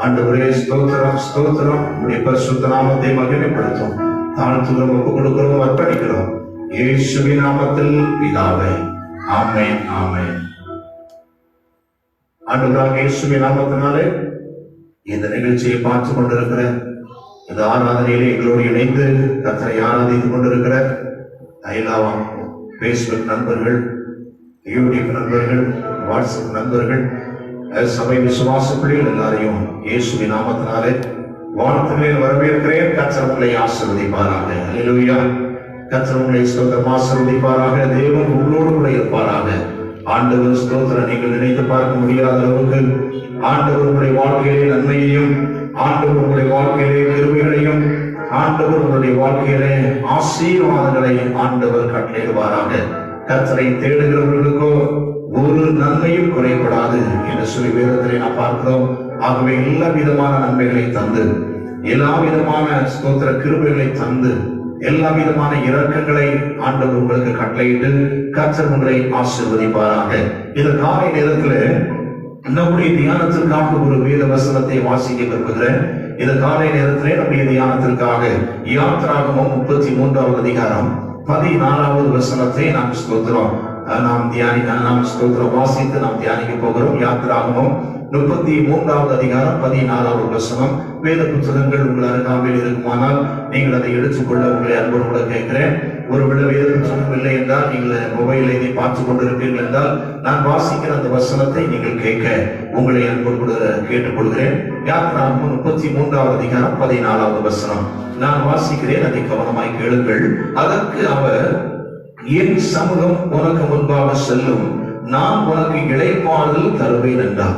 ஆண்டவரே ஸ்தோத்திரம், ஸ்தோத்திரம். உங்களுடைய பரிசுத்த நாமத்தை மகிமைப்படுத்தும். தாழ்த்துகிறோம், ஒப்புக் கொடுக்கிறோம், அர்ப்பணிக்கிறோம். இயேசுவின் நாமத்தில் பிதாவே, ஆமென், ஆமென். ஆண்டவராகிய இயேசுவின் நாமத்தினாலே இந்த நிகழ்ச்சியை பார்த்து கொண்டிருக்கிற இந்த ஆராதனையிலே எங்களோடு இணைந்து கர்த்தரை ஆராதித்துக் கொண்டிருக்கிற ஐலாவாம் பேஸ்புக் நண்பர்கள், யூடியூப் நண்பர்கள், வாட்ஸ்அப் நண்பர்கள், சபை விசுவாச பிள்ளைகள் எல்லாரையும் இயேசுவின் நாமத்தினாலே வாழ்த்துக்களில் வரவேற்கிறேன். கர்த்தர் உங்களை ஆசீர்வதிப்பாராக. அல்லேலூயா. கர்த்தர் உங்களை ஸ்தோத்திரம் ஆசீர்வதிப்பாராக. தேவன் உங்களோடு கூட இருப்பாராக. ஆண்டவர் ஸ்தோத்திரம், நீங்கள் நினைத்து பார்க்க முடியாத அளவுக்கு ஆண்டவர் உங்களுடைய வாழ்க்கையிலே நன்மையையும், ஆண்டவர் உங்களுடைய வாழ்க்கையிலே கிருபைகளையும், ஆண்டவர் உங்களுடைய வாழ்க்கையிலே ஆசீர்வாதங்களை ஆண்டவர் கட்டளையிடுவாராக. கர்த்தரை தேடுகிறவர்களுக்கோ ஒரு நன்மையும் குறைபடாது என்று சொல்லி வேதத்திலே நாம் பார்க்கிறோம். ஆகவே எல்லா விதமான நன்மைகளை தந்து, எல்லா விதமான ஸ்தோத்திர கிருபைகளை தந்து, எல்லா விதமான இரக்கங்களை ஆண்டவர் உங்களுக்கு கட்டளையிட்டு கர்த்தர் உங்களை ஆசீர்வதிப்பாராக. இந்த காலை நேரத்தில் நம்முடைய தியானத்திற்காக ஒரு வேத வசனத்தை வாசிக்க விரும்புகிறேன். இந்த காலை நேரத்திலே நம்முடைய தியானத்திற்காக யாத்திராகமம் 33வது அதிகாரம் 14வது வசனத்தை நாம் ஸ்தோத்திரம் வாசித்து நாம் தியானிக்க போகிறோம். யாத்திராகமம் 33வது அதிகாரம் 14வது வசனம். வேத புத்தகங்கள் உங்கள் அருகாமையில் இருக்குமானால் நீங்கள் அதை எடுத்துக்கொள்ள உங்களை அன்போடு கூட கேட்கிறேன். ஒருவேளை வேத புத்தகம் இல்லை என்றால், நீங்கள் மொபைலில் இதை பார்த்து கொண்டிருப்பீர்கள் என்றால், நான் வாசிக்கிற அந்த வசனத்தை நீங்கள் கேட்க உங்களை அன்போடு கூட கேட்டுக்கொள்கிறேன். யாத்திராகமம் 33வது அதிகாரம் 14வது வசனம் நான் வாசிக்கிறேன், அதை கவனமாய் கேளுங்கள். அதற்கு அவர், என் சமூகம் உனக்கு முன்பாக செல்லும், நான் உனக்கு இளைப்பாறுதல் தருவேன் என்றார்.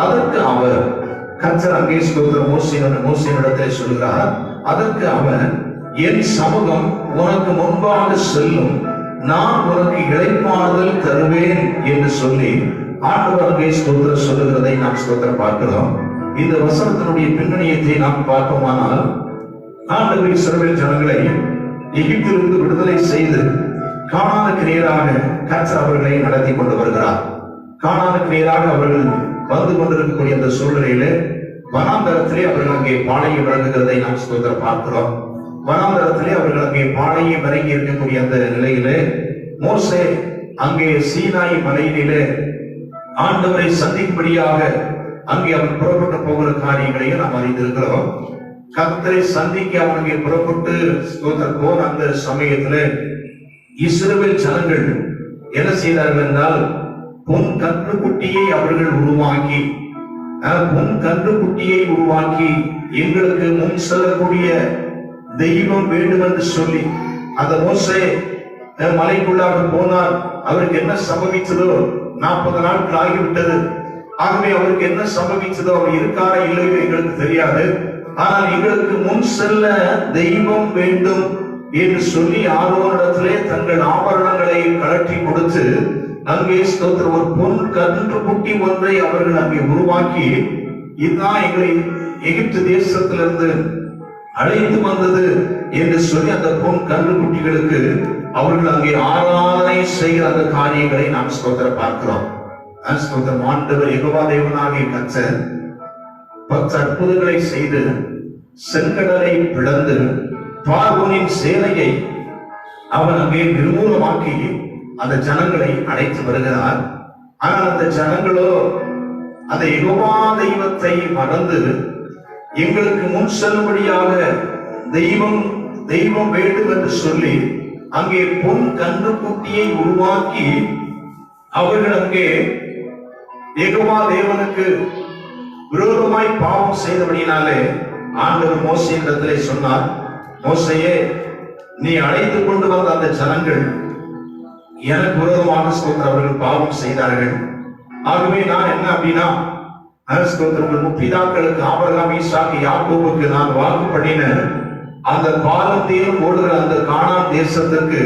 அதற்கு அவர், கர்த்தர் அங்கே மோசேயினிடத்தில் சொல்கிறார், அதற்கு அவன், என் சமூகம் உனக்கு முன்பாக செல்லும், நான் உனக்கு இளைப்பாறுதல் தருவேன் என்று சொல்லி ஆண்டவர் அங்கே ஸ்தோத்திரம் சொல்லுகிறதை நாம் ஸ்தோத்திரம் பார்க்கிறோம். இந்த வசனத்தினுடைய பின்னணியத்தை நாம் பார்ப்போமானால், ஆண்டவர் இஸ்ரவேல் ஜனங்களை எகிப்திலிருந்து விடுதலை செய்து கானானுக்கு நேராக கர்த்தர் அவர்களை நடத்தி கொண்டு வருகிறார். கானானுக்கு நேராக அவர்கள் வந்து கொண்டிருக்கக்கூடிய அந்த சூழ்நிலையிலே வனாந்தரத்திலே அவர்கள் அங்கே பாளையம் இறங்குகிறதை நாம் ஸ்தோத்திரம் பார்க்கிறோம். வனாந்தரத்திலே அவர்கள் அங்கே பாளையம் இறங்கி இருக்கக்கூடிய அந்த நிலையிலே மோசே அங்கே சீனாய் மலையிலே ஆண்டவரை சந்திக்கும்படியாக அங்கே அவன் புறப்பட்டு போகிற காரியங்களையும் நாம் அறிந்திருக்கிறோம். கர்த்தரை சந்திக்க அவன் அங்கே புறப்பட்டு ஸ்தோத்திரம் போன அந்த சமயத்துல இஸ்ரவேல் ஜனங்கள் என்ன செய்தார்கள் என்றால், பொன் கன்றுக்குட்டியை அவர்கள் உருவாக்கி, எங்களுக்கு முன் செல்லக்கூடிய தெய்வம் வேண்டும் என்று சொல்லி அந்த மோசே மலைக்குள்ளாக போனார். அவருக்கு என்ன சம்பவித்ததோ, 40 நாட்கள் ஆகிவிட்டது. ஆகவே அவருக்கு என்ன சம்பவித்ததோ, அவர் இருக்காரா இல்லையோ எங்களுக்கு தெரியாது. ஆனால் எங்களுக்கு முன் செல்ல தெய்வம் வேண்டும் என்று சொல்லி ஆரோனிடத்திலே தங்கள் ஆபரணங்களை கழற்றி கொடுத்து அங்கே ஸ்தோத்திரம் ஒரு பொன் கன்று குட்டி ஒன்றை அவர்கள் அங்கே உருவாக்கி, இதுதான் எங்களை எகிப்து தேசத்திலிருந்து அழைத்து வந்தது என்று சொல்லி அந்த பொன் கன்று குட்டிகளுக்கு அவர்கள் அங்கே ஆராதனை செய்கிற அந்த காரியங்களை நாம் ஸ்தோத்திரம் பார்க்கிறோம். ஸ்தோத்திரம். ஆண்டவர் யெகோவா தேவனாகிய கர்த்தர் 10 அற்புதங்களை செய்து செங்கடலை பிளந்து பார்வோனின் சேனையை அவன் அங்கே நிர்மூலமாக்கி அந்த ஜனங்களை அழைத்து வருகிறார். ஆனால் அந்த ஜனங்களோ அந்த யெகோவா தெய்வத்தை மறந்து எங்களுக்கு முன் செல்லும்படியாக தெய்வம் வேண்டும் என்று சொல்லி அங்கே பொன் கன்றுக்குட்டியை உருவாக்கி அவர்கள் அங்கே யெகோவா தேவனுக்கு விரோதமாய் பாவம் செய்தபடினாலே ஆண்டவர் மோசேயிடத்திலே சொன்னார், மோசேயே, நீ அழைத்து கொண்டு வந்த அந்த ஜனங்கள் எனக்கு விரோதமாக ஸ்தோத்திரம் அவர்கள் பாவம் செய்தார்கள். ஆகவே நான் என்ன அப்படின்னா ஸ்தோத்திரம் முற்பிதாக்களுக்கு ஆபிரகாம், ஈசாக்கு, யாக்கோபுக்கு நான் வாக்கு பண்ணின அந்த பாலத்தையும் ஓடுகிற அந்த கானான் தேசத்திற்கு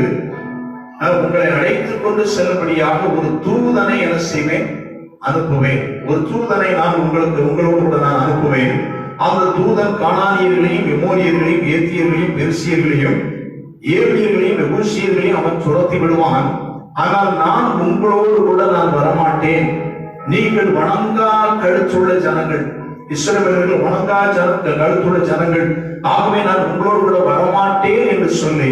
உங்களை அழைத்துக் கொண்டு செல்லும்படியாக ஒரு தூதனை என்ன செய்வேன், அனுப்புவேன். ஒரு தூதனை நான் உங்களோடு கூட நான் அனுப்புவேன். அந்த தூதன் கானானியர்களையும், எமோரியர்களையும், ஏத்தியர்களையும், பெர்சியர்களையும், ஏவியர்களையும், எபூசியர்களையும் அவன் துரத்தி விடுவான். ஆனால் நான் உங்களோடு கூட நான் வரமாட்டேன். நீங்கள் வணங்கா கழுத்துள்ள ஜனங்கள், இஸ்ரவேலர்கள் வணங்கா கழுத்துள்ள ஜனங்கள், ஆகவே நான் உங்களோடு கூட வரமாட்டேன் என்று சொல்லி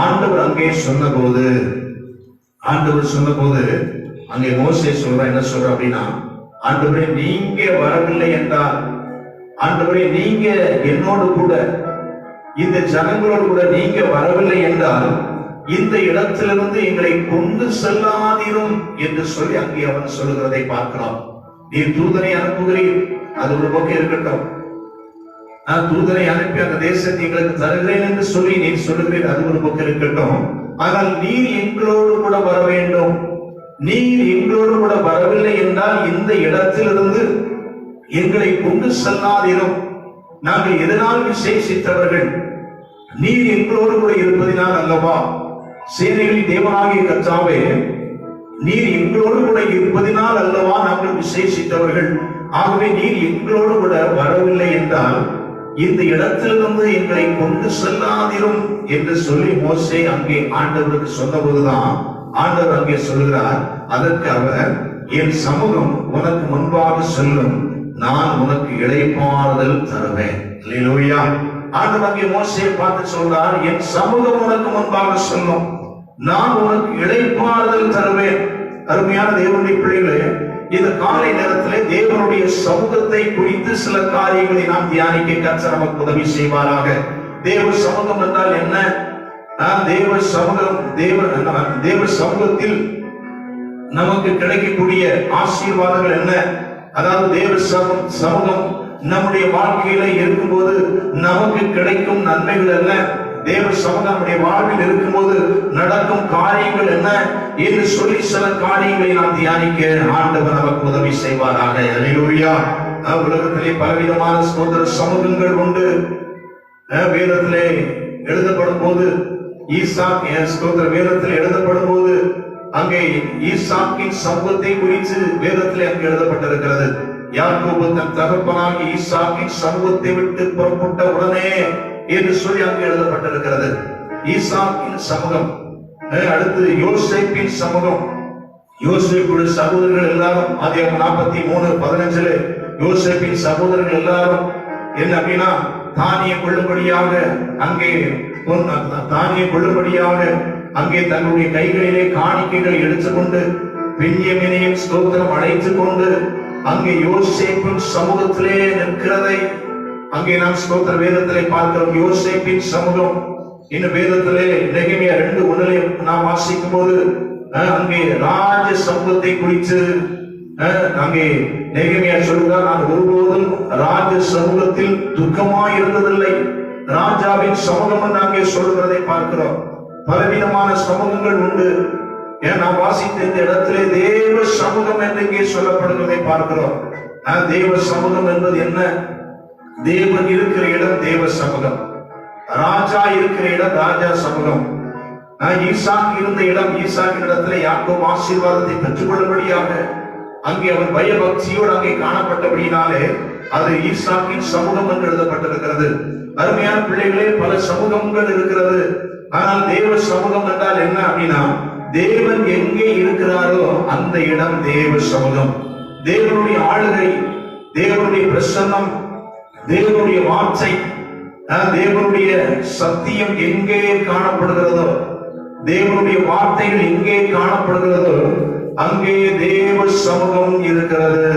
ஆண்டவர் அங்கே சொன்னபோது அங்கே மோசே சொல்ற என்ன சொல்ற அப்படின்னா, ஆண்டவரே நீங்க வரவில்லை என்றால், ஆண்டவரே நீங்க என்னோடு கூட இந்த ஜனங்களோடு கூட நீங்க வரவில்லை என்றால் இந்த இடத்திலிருந்து எங்களை கொண்டு செல்லாதீரும் என்று சொல்லி அங்கே அவன் சொல்லுகிறதை பார்க்கிறோம். நீ தூதனை அனுப்புகிறீர், அது ஒரு பக்கம் இருக்கட்டும். நான் தூதனை அனுப்பி அந்த தேசத்தை எங்களுக்கு தருகிறேன் என்று சொல்லி நீ சொல்லுகிறீர், அது ஒரு பக்கம் இருக்கட்டும். ஆனால் நீர் எங்களோடு கூட வர வேண்டும். நீர் எங்களோடு கூட வரவில்லை என்றால் இந்த இடத்திலிருந்து எங்களை கொண்டு செல்லாதீரும். நாங்கள் எதனால் விசேஷித்தவர்கள்? நீர் எங்களோடு கூட இருப்பதினால் அல்லவா? சேனைகளின் தேவனாகிய கர்த்தாவே, நீர் எங்களோடு கூட இருப்பதினால் அல்லவா நாங்கள் விசேஷித்தவர்கள். ஆகவே நீர் எங்களோடு கூட வரவில்லை என்றால் இந்த இடத்திலிருந்து எங்களை கொண்டு செல்லாதிரும் என்று சொல்லி மோசே அங்கே ஆண்டவருக்கு சொன்னபோதுதான் ஆண்டவர் அங்கே சொல்லுகிறார், அதற்கு அவர், என் சமூகம் உனக்கு முன்பாக செல்லும், நான் உனக்கு இளைப்பாறுதல் தருவேன். அல்லேலூயா. ஆண்டவர் அங்கே மோசேயை பார்த்து சொல்றார், என் சமூகம் உனக்கு முன்பாக செல்லும், நான் உனக்கு இளைப்பாறுதல் தருவேன். அருமையான தேவனுடைய பிள்ளைகளே, இந்த காலை நேரத்திலே தேவனுடைய சமூகத்தை குறித்து சில காரியங்களை நாம் தியானிக்க கர்த்தர் நமக்கு உதவி செய்வாராக. தேவ சமூகம் என்றால் என்ன? தேவ சமூகத்தில் நமக்கு கிடைக்கக்கூடிய ஆசீர்வாதங்கள் என்ன? அதாவது தேவ சமூகம் நம்முடைய வாழ்க்கையில இருக்கும்போது நமக்கு கிடைக்கும் நன்மைகள் என்ன? தேவ சமூகம் நம்முடைய வாழ்வில் இருக்கும்போது நடக்கும் காரியங்கள் என்ன என்று சொல்லி சில காரியங்களை நாம் தியானிக்க ஆண்டவர் நமக்கு உதவி செய்வாராக. அல்லேலூயா. உலகத்திலே பலவிதமான ஸ்தோத்திர சமூகங்கள் உண்டு. வேதத்திலே எழுதப்படும் போது வேதத்தில் எழுதப்படும் போது அங்கே ஈசாக்கின் சமூகத்தை குறித்து வேதத்திலே அங்கு எழுதப்பட்டிருக்கிறது. யாக்கோபு தன் தகப்பனாகி ஈசாக்கின் சமூகத்தை விட்டு புறப்பட்ட உடனே என்று சொல்லி அங்கு எழுதப்பட்டிருக்கிறது. ஈசாக்கின் சமூகம். அடுத்து யோசேப்பின் சமூகம். யோசேப்புடைய சகோதரர்கள் எல்லாரும் ஆதியாகமம் 43:15 யோசேப்பின் சகோதரர்கள் எல்லாரும் என்ன அப்படின்னா தானியம் கொள்ளும்படியாக அங்கே தன்னுடைய கைகளிலே காணிக்கைகளை எடுத்துக்கொண்டு பென்யமீனையும் ஸ்தோத்திரம் அழைத்துக் கொண்டு அங்கே யோசேப்பின் சமூகத்திலே நிற்கிறதை அங்கே நாம் ஸ்தோத்திர வேதத்திலே பார்க்கிறோம். யோசேப்பின் சமூகம். இன்னும் வேதத்திலே நெகேமியா 2:1 நாம் வாசிக்கும் போது அங்கே ராஜ சமூகத்தை குறித்து அங்கே நெகேமியா சொல்கிறார், நான் ஒருபோதும் ராஜ சமூகத்தில் துக்கமாய் இருந்ததில்லை. ராஜாவின் சமூகம் என்று அங்கே சொல்கிறதை பார்க்கிறோம். பலவிதமான சமூகங்கள் உண்டு. நாம் வாசித்த இந்த இடத்திலே தேவ சமூகம் என்று இங்கே சொல்லப்படுவதை பார்க்கிறோம். தேவ சமூகம் என்பது என்ன? தேவன் இருக்கிற இடம் தேவ சமூகம், ராஜா இருக்கிற இடம் ராஜா சமூகம். ஈசாக்கு இருந்த இடம், ஈசாக்கின் இடத்துல யாக்கோபு ஆசீர்வாதத்தை பெற்றுக் கொள்ளும்படியாக அங்கே அவன் பயபக்தியோடு அங்கே காணப்பட்டபடியினாலே அது ஈசாக்கின் சமூகம் என்று எழுதப்பட்டிருக்கிறது. அருமையான பிள்ளைகளே, பல சமூகங்கள் இருக்கிறது. ஆனால் தேவ சமூகம் என்றால் என்ன அப்படின்னா, தேவன் எங்கே இருக்கிறாரோ அந்த இடம் தேவ சமூகம். தேவனுடைய ஆளுகை, தேவனுடைய பிரசன்னம், தேவனுடைய வார்த்தை, தேவனுடைய சத்தியம் எங்கே காணப்படுகிறதோ, தேவனுடைய வார்த்தைகள் எங்கே காணப்படுகிறதோ அங்கே தேவ சமூகம் இருக்கிறது.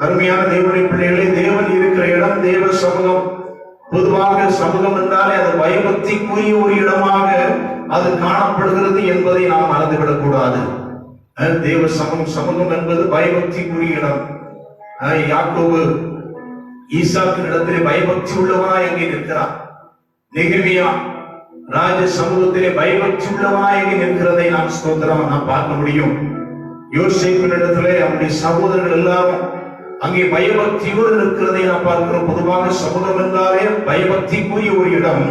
அருமையான தேவனுடைய பிள்ளைகளே, தேவன் இருக்கிற இடம் தேவ சமூகம். பொதுவாக சமூகம் என்றாலே அது பயபக்திக்குரிய ஒரு இடமாக அது காணப்படுகிறது என்பதை நாம் மறந்துவிடக் கூடாது. தேவ சமூகம் என்பது பயபக்திக்குரிய இடம். யாக்கோபு ஈசாக்கின் இடத்திலே பயபக்தி உள்ளவனாய் அங்கே நிற்கிறார். நெகேமியா ராஜ சமூகத்திலே பயபக்தி உள்ளவனாய் அங்கே நிற்கிறதை நாம் ஸ்தோத்திரம் நாம் பார்க்க முடியும். யோசேப்பின் இடத்திலே அவருடைய சகோதரர்கள் எல்லாரும் அங்கே பயபக்தியோடு நிற்கிறதை நாம் பார்க்கிறோம். பொதுவாக சமூகம் என்றாலே பயபக்திக்குரிய ஒரு இடம்.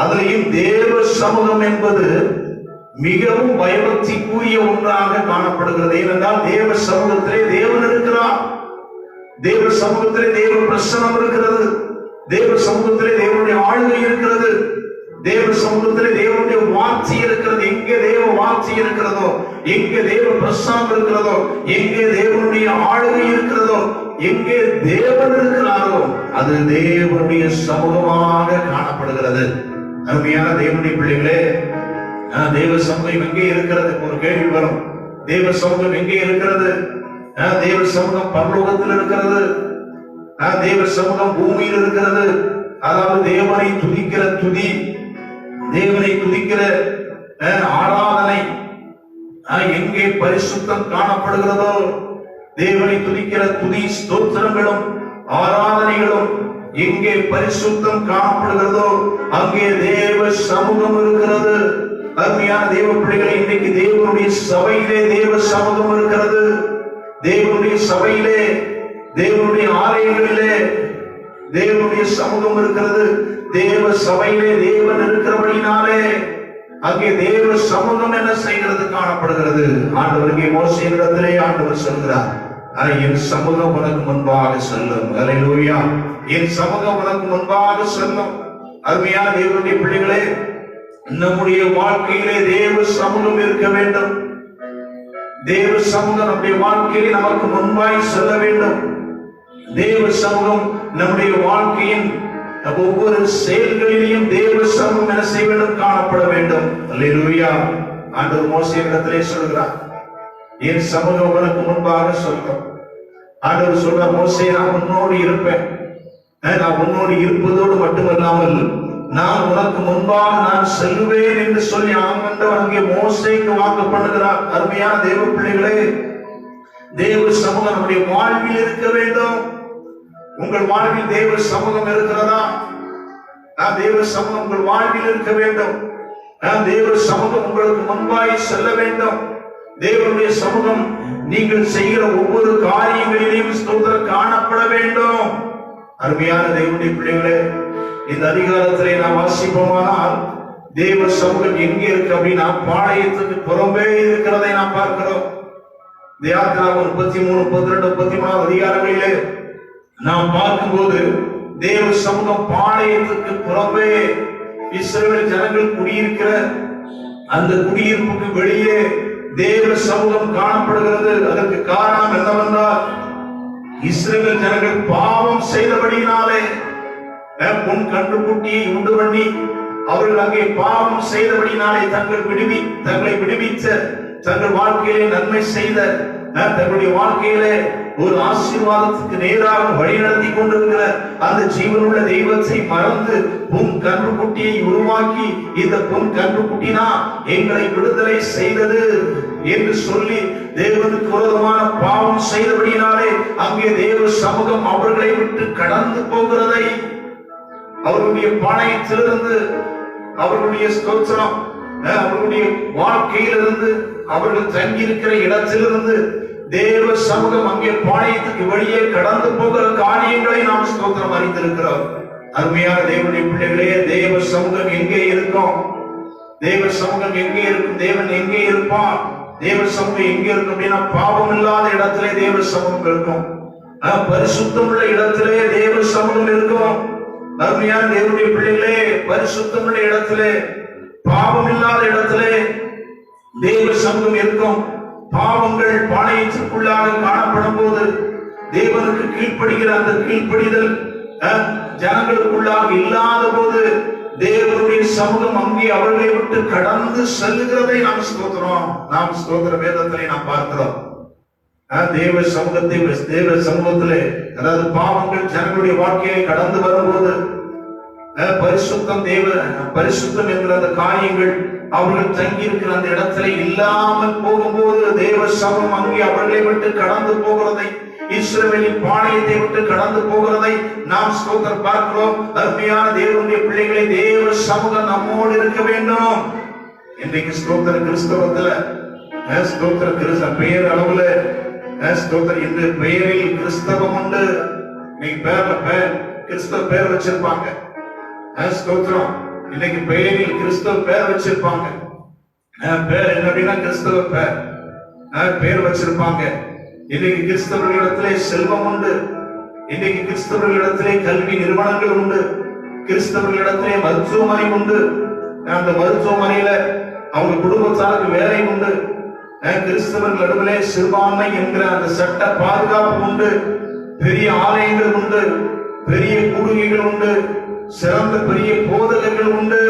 அதிலையும் தேவ சமூகம் என்பது மிகவும் பயபக்திக்குரிய ஒன்றாக காணப்படுகிறது. ஏனென்றால் தேவ சமூகத்திலே தேவன் இருக்கிறார், தேவ சமூகத்திலே தேவ பிரசன்னம் இருக்கிறது, தேவ சமூகத்திலே தேவனுடைய ஆளுகை இருக்கிறது, தேவ சமூகத்திலே தேவனுடைய வார்த்தை இருக்கிறது. எங்கே தேவ வார்த்தை இருக்கிறதோ, எங்கே தேவ பிரசன்னம் இருக்கிறதோ, எங்கே தேவனுடைய ஆளுகை இருக்கிறதோ, எங்கே தேவன் இருக்கிறாரோ அது தேவனுடைய சமூகமாக காணப்படுகிறது. அருமையான தேவனுடைய பிள்ளைகளே, தேவ சமூகம் எங்கே இருக்கிறது? ஒரு கேள்வி வரும். தேவ சமூகம் எங்கே இருக்கிறது? தேவ சமூகம் பரலோகத்தில் இருக்கிறது. தேவ சமூகம் பூமியில் இருக்கிறது. அதாவது தேவனை துதிக்கிற துதி, தேவனை துதிக்கிற ஆராதனை எங்கே பரிசுத்தம் காணப்படுகிறதோ, தேவனை துதிக்கிற துதி ஸ்தோத்திரங்களும் ஆராதனைகளும் எங்கே பரிசுத்தம் காணப்படுகிறதோ அங்கே தேவ சமூகம் இருக்கிறது. அருமையான தேவ பிள்ளைகளை, இன்னைக்கு தேவனுடைய சபையிலே தேவ சமூகம் இருக்கிறது. தேவனுடைய சபையிலே, தேவனுடைய ஆலயங்களிலே தேவனுடைய சமூகம் இருக்கிறது. தேவ சபையிலே தேவன் இருக்கிறபடினாலே அங்கே தேவ சமூகம் என்ன செய்கிறது? காணப்படுகிறது. ஆண்டவருக்கு மோசேயிடத்திலே ஆண்டவர் சொல்கிறார், என் சமூகம் உனக்கு முன்பாக செல்லும். அல்லேலூயா. என் சமூகம் உனக்கு முன்பாக செல்லும். அருமையான தேவனுடைய பிள்ளைகளே, நம்முடைய வாழ்க்கையிலே தேவ சமூகம் இருக்க வேண்டும். தேவ சமூகம் நம்முடைய வாழ்க்கையிலே நமக்கு முன்பாய் செல்ல வேண்டும். தேவ சமூகம் நம்முடைய வாழ்க்கையின் ஒவ்வொரு செயல்களிலேயும் தேவ சமூகம் என்ன செய்ய வேண்டும்? காணப்பட வேண்டும். அல்லேலூயா. ஆண்டவர் மோசேயிடத்திலே சொல்கிறார், என் சமூகம் உனக்கு முன்பாக சொல்லும். ஆண்டவர் சொல்றார், மோசே நான் உன்னோடு இருப்பேன். நான் உன்னோடு இருப்பதோடு மட்டுமல்லாமல் நான் உனக்கு முன்பாக நான் செல்வேன் என்று சொல்லி ஆண்டவர் அங்கே மோசேக்கு வாக்கு பண்ணுகிறார். அருமையான தேவ பிள்ளைகளே, தேவ சமூகம் நம்முடைய வாழ்வில் இருக்க வேண்டும். உங்கள் வாழ்வில் தேவ சமூகம் இருக்கிறதா? தேவ சமூகம் உங்கள் வாழ்வில் இருக்க வேண்டும். தேவ சமூகம் உங்களுக்கு முன்பாய் செல்ல வேண்டும். தேவனுடைய சமூகம் நீங்கள் செய்கிற ஒவ்வொரு காரியங்களிலும் ஸ்தோத்திரம் காணப்பட வேண்டும். அருமையான தேவனுடைய பிள்ளைகளே, இந்த அதிகாரத்திலே நாம் வாசிப்போமானால் தேவ சமூகம் எங்கே இருக்கு அப்படின்னா பாளையத்துக்கு புறம்பே இருக்கிறதை நாம் பார்க்கிறோம். 33, 32, 33 அதிகாரங்களிலே நாம் பார்க்கும்போது தேவ சமூகம் பாளையத்துக்கு புறம்பே இஸ்ரவேல் ஜனங்கள் குடியிருக்கிற அந்த குடியிருப்புக்கு வெளியே தேவ சமூகம் காணப்படுகிறது. அதற்கு காரணம் என்னவென்றால், இஸ்ரவேல் ஜனங்கள் பாவம் செய்தபடியினாலே பொன் கன்றுக்குட்டியை உண்டு பண்ணி அவர்கள் அங்கே பாவம் செய்தபடினாலே தங்களை விடுவித்த, தங்கள் வாழ்க்கையிலே நன்மை செய்த, தங்களுடைய வாழ்க்கையிலே ஒரு ஆசீர்வாதத்துக்கு நேராக வழிநடத்தி கொண்டிருக்கிற அந்த ஜீவனுள்ள தெய்வத்தை மறந்து பொன் கன்றுக்குட்டியை உருவாக்கி, இந்த பொன் கன்றுக்குட்டினா எங்களை விடுதலை செய்தது என்று சொல்லி தேவனுக்கு விரோதமான பாவம் செய்தபடினாலே அங்கே தேவ சமூகம் அவர்களை விட்டு கடந்து போகிறதை, அவர்களுடைய பாளையத்திலிருந்து, அவர்களுடைய ஸ்தோத்திரம், அவர்களுடைய வாழ்க்கையிலிருந்து, அவர்கள் தங்கியிருக்கிற இடத்திலிருந்து தேவ சமூகம் அங்கே பாளையத்துக்கு வெளியே கடந்து போகிற காரியங்களை நாம் ஸ்தோத்திரம் அறிந்திருக்கிறோம். அருமையான தேவனுடைய பிள்ளைகளே, தேவ சமூகம் எங்கே இருக்கும்? தேவ சமூகம் எங்கே இருக்கும்? தேவன் எங்கே இருப்பான்? தேவ சமூகம் எங்கே இருக்கும் அப்படின்னா, பாவம் இல்லாத இடத்திலே தேவ சமூகம் இருக்கும். பரிசுத்தம் உள்ள இடத்திலே தேவ சமூகம் இருக்கும். அருமையான தேவனுடைய பிள்ளைகளே, பரிசுத்தம் உள்ள இடத்திலே, பாவம் இல்லாத இடத்திலே தேவ சமூகம் இருக்கும். பாவங்கள் பாளையத்திற்குள்ளாக காணப்படும் போது தேவனுக்கு கீழ்ப்படுகிற அந்த கீழ்ப்படிதல் ஜனங்களுக்குள்ளாக இல்லாத போது தேவனுடைய சமூகம் அங்கே அவர்களை விட்டு கடந்து செல்லுகிறதை நாம் ஸ்தோத்திர வேதத்திலே நாம் பார்க்கிறோம். தேவ சமூகத்திலே அதாவது பாவங்கள் ஜனங்களுடைய வாழ்க்கையை கடந்து வரும்போது பரிசுத்தம் என்கிற அந்த காரியங்கள் அவர்கள் தங்கி இருக்கிற அந்த இடத்துல இல்லாமல் போகும்போது தேவ சமூகம் அங்கே அவர்களை விட்டு கடந்து போகிறதை, இஸ்ரவேலின் பாளையத்தை விட்டு கடந்து போகிறதை நாம் ஸ்தோத்திரம் பார்க்கிறோம். அருமையான தேவனுடைய பிள்ளைகளை, தேவ சமூகம் நம்மோடு இருக்க வேண்டும். இன்றைக்கு ஸ்தோத்திர கிறிஸ்தவத்துல பெயர் அளவுல இந்த பெயரில் கிறிஸ்தவம் உண்டு. கிறிஸ்தவ பெயர் வச்சிருப்பாங்க. ஸ்தோத்திரம், இன்னைக்கு பெயரில் கிறிஸ்தவ பெயர் வச்சிருப்பாங்க. பேர் என்ன அப்படின்னா கிறிஸ்தவ பெயர் வச்சிருப்பாங்க. இன்னைக்கு கிறிஸ்தவர்களிடத்திலே செல்வம் உண்டு. இன்னைக்கு கிறிஸ்தவர்களிடத்திலே கல்வி நிறுவனங்கள் உண்டு. கிறிஸ்தவர்களிடத்திலே மருத்துவமனை உண்டு. அந்த மருத்துவமனையில அவங்க குடும்பத்தாருக்கு வேலை உண்டு. கிறிஸ்தவர்கள் நடுவிலே சிறுபான்மை என்கிற அந்த சட்ட பாதுகாப்பு உண்டு. பெரிய ஆலயங்கள் உண்டு, பெரிய கூடுகைகள் உண்டு, சிறந்த பெரிய போதகர்கள் உண்டு.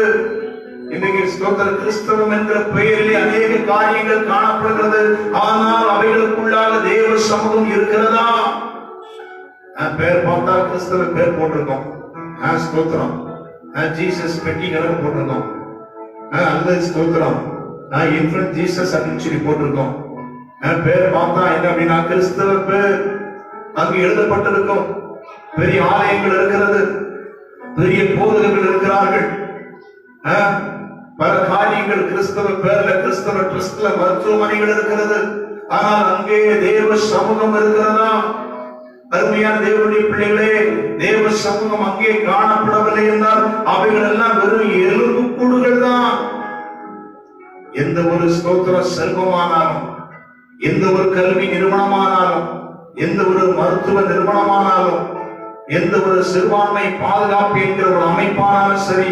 இன்னைக்கு ஸ்தோத்திர கிறிஸ்தவம் என்கிற பெயரிலே அநேக காரியங்கள் காணப்படுகிறது. ஆனால் அவைகளுக்குள்ளாக தேவ சமூகம் இருக்கிறதா? பேர் பார்த்தா கிறிஸ்தவ பேர் போட்டிருக்கோம். ஸ்தோத்திரம், ஜீசஸ் பெட்டிகரன் போட்டிருக்கோம். அல்லது ஸ்தோத்திரம் இன்ஃபன்ட் ஜீசஸ் அப்படின்னு சொல்லி போட்டிருக்கோம். பேர் பார்த்தா என்ன அப்படின்னா கிறிஸ்தவ பேர் அங்கு எழுதப்பட்டிருக்கும். பெரிய ஆலயங்கள் இருக்கிறது, பெரிய போதகர்கள் இருக்கிறார்கள். பல காரியங்கள் கிறிஸ்தவ பேர்ல, கிறிஸ்தவ ட்ரஸ்ட்ல மருத்துவமனைகள் இருக்கிறது. ஆனால் அங்கே தேவ சமூகம் இருக்கிறதா? அருமையான தேவனுடைய பிள்ளைகளே, தேவ சமூகம் அங்கே காணப்படவில்லை என்றால் அவைகள் எல்லாம் வெறும் எலும்பு கூடுகள் தான். எந்த ஒரு ஸ்தோத்திர செல்வமானாலும், எந்த ஒரு கல்வி நிறுவனமானாலும், எந்த ஒரு மருத்துவ நிறுவனமானாலும், எந்த ஒரு சிறுபான்மை பாதுகாப்பு என்கிற ஒரு அமைப்பானாலும் சரி,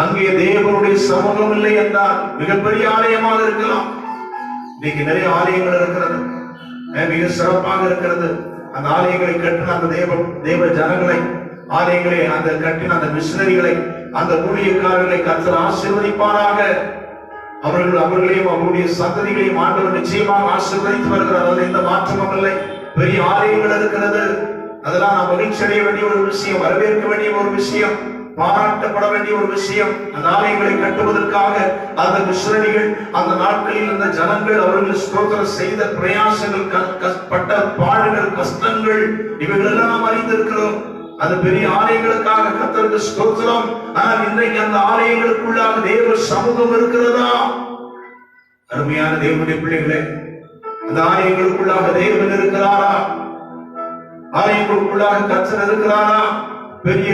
அங்கே தேவனுடைய சமூகம் இல்லை என்றால் மிகப்பெரிய ஆலயமாக இருக்கலாம். இன்னைக்கு நிறைய ஆலயங்கள் இருக்கிறது, மிக சிறப்பாக இருக்கிறது. அந்த ஆலயங்களை கட்டின அந்த தேவ ஜனங்களை, ஆலயங்களை அந்த கட்டின அந்த மிஷனரிகளை, அந்த ஊழியக்காரர்களை கர்த்தர் ஆசீர்வதிப்பாராக. அவர்களையும் அவருடைய சந்ததிகளையும் ஆண்டவர் நிச்சயமாக ஆசீர்வதித்து வருகிறார். அதில் எந்த மாற்றமும் இல்லை. பெரிய ஆலயங்கள் இருக்கிறது. அதெல்லாம் நாம் மகிழ்ச்சி அடைய வேண்டிய ஒரு விஷயம், வரவேற்க வேண்டிய ஒரு விஷயம், பாராட்டப்பட வேண்டிய ஒரு விஷயம். அந்த ஆலயங்களை கட்டுவதற்காக அந்த மிஷனரிகள், அந்த நாட்களில் அந்த ஜனங்கள் அவர்கள் ஸ்தோத்திரம் செய்த பிரயாசங்கள், பட்ட பாடுகள், கஷ்டங்கள், இவைகள் எல்லாம் நாம் அறிந்திருக்கிறோம். அது பெரிய ஆலயங்களுக்காக கர்த்தருக்கு ஸ்தோத்திரம். ஆனால் இன்றைக்கு அந்த ஆலயங்களுக்குள்ளாக தேவ சமூகம் இருக்கிறதா? அருமையான தேவனுடைய பிள்ளைகளே, அந்த ஆலயங்களுக்குள்ளாக தேவன் இருக்கிறாரா? ஆலயங்களுக்குள்ளாக கர்த்தர் இருக்கிறாரா? பெரிய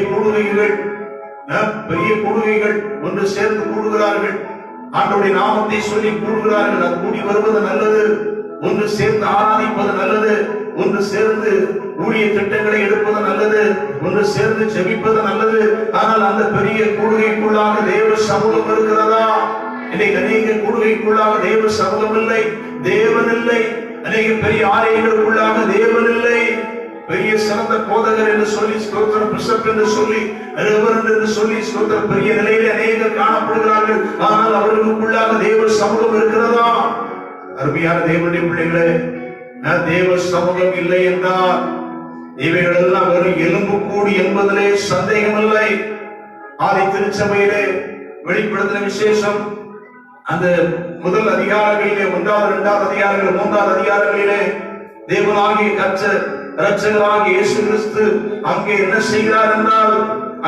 கூடுகைகள் ஒன்று சேர்ந்து கூடுகிறார்கள். ஆண்டவருடைய நாமத்தை சொல்லி கூடுகிறார்கள். அது கூடி வருவது நல்லது. ஒன்று சேர்ந்து ஆராதிப்பது நல்லது. ஒன்று சேர்ந்து ஊழிய திட்டங்களை எடுப்பது நல்லது. ஒன்று சேர்ந்து ஜெபிப்பது நல்லது. ஆனால் அந்த பெரிய கூடுகைக்குள்ளாக தேவ சமூகம் இருக்கிறதா? இன்னைக்கு அநேக கூடுகைக்குள்ளாக தேவ சமூகம் இல்லை, தேவன் இல்லை. அநேக பெரிய ஆலயங்களுக்குள்ளாக தேவன் இல்லை. பெரிய சிறந்த போதகர் என்று சொல்லி, ஸ்தோத்திரம் பிஷப் என்று சொல்லி, ரெவரண்ட் என்று சொல்லி, ஸ்தோத்திரம் பெரிய நிலையிலே அநேகர் காணப்படுகிறார்கள். ஆனால் அவர்களுக்குள்ளாக தேவ சமூகம் இருக்கிறதா? அருமையான தேவனுடைய பிள்ளைகளே, தேவ சமூகம் இல்லை என்றால் இவைகள் எல்லாம் வெறும் எலும்பு கூடி என்பதிலே சந்தேகம் இல்லை. ஆதி திருச்சபையிலே வெளிப்படுத்தின விசேஷம் அந்த முதல் அதிகாரங்களிலே, 1வது 2வது அதிகாரங்கள், 3வது அதிகாரங்களிலே தேவனாகிய கர்த்தர் இரட்சகராகிய இயேசு கிறிஸ்து அங்கே என்ன செய்கிறார் என்றால்,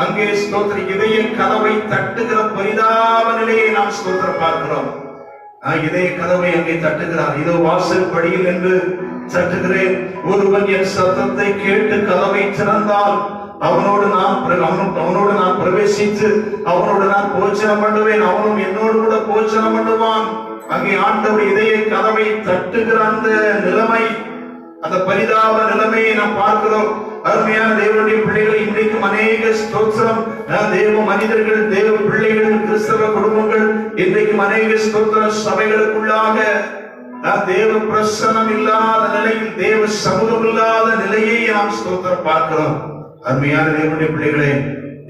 அங்கே ஸ்தோத்திர இதய கதவை தட்டுகிற பரிதாப நிலையை நாம் ஸ்தோத்திரம் பார்க்கிறோம். இதய கதவை அங்கே தட்டுகிறார். இதோ வாசல் படியில் என்று தட்டுகிறேன். ஒருவன் என் சத்தத்தை கேட்டு கதவை திறந்தால் அவனோடு நான் பிரவேசித்து அவனோடு நான் போஜனம் பண்ணுவேன், அவனும் என்னோடு கூட போஜனம் பண்ணுவான். அங்கே ஆண்டவர் இதய கதவை தட்டுகிற அந்த நிலைமை, அந்த பரிதாப நிலைமையை நாம் பார்க்கிறோம். அருமையான தேவனுடைய பிள்ளைகள், இன்றைக்கும் அநேக ஸ்தோத்திரம் தேவ மனிதர்கள், தேவ பிள்ளைகள், கிறிஸ்தவ குடும்பங்கள் இன்றைக்கும் அநேக ஸ்தோத்திர சபைகளுக்குள்ளாக தேவ பிரசனம் இல்லாத நிலையில், தேவ சமூகம் இல்லாத நிலையை நாம் ஸ்தோத்திரம் பார்க்கிறோம். அருமையான தேவனுடைய பிள்ளைகளே,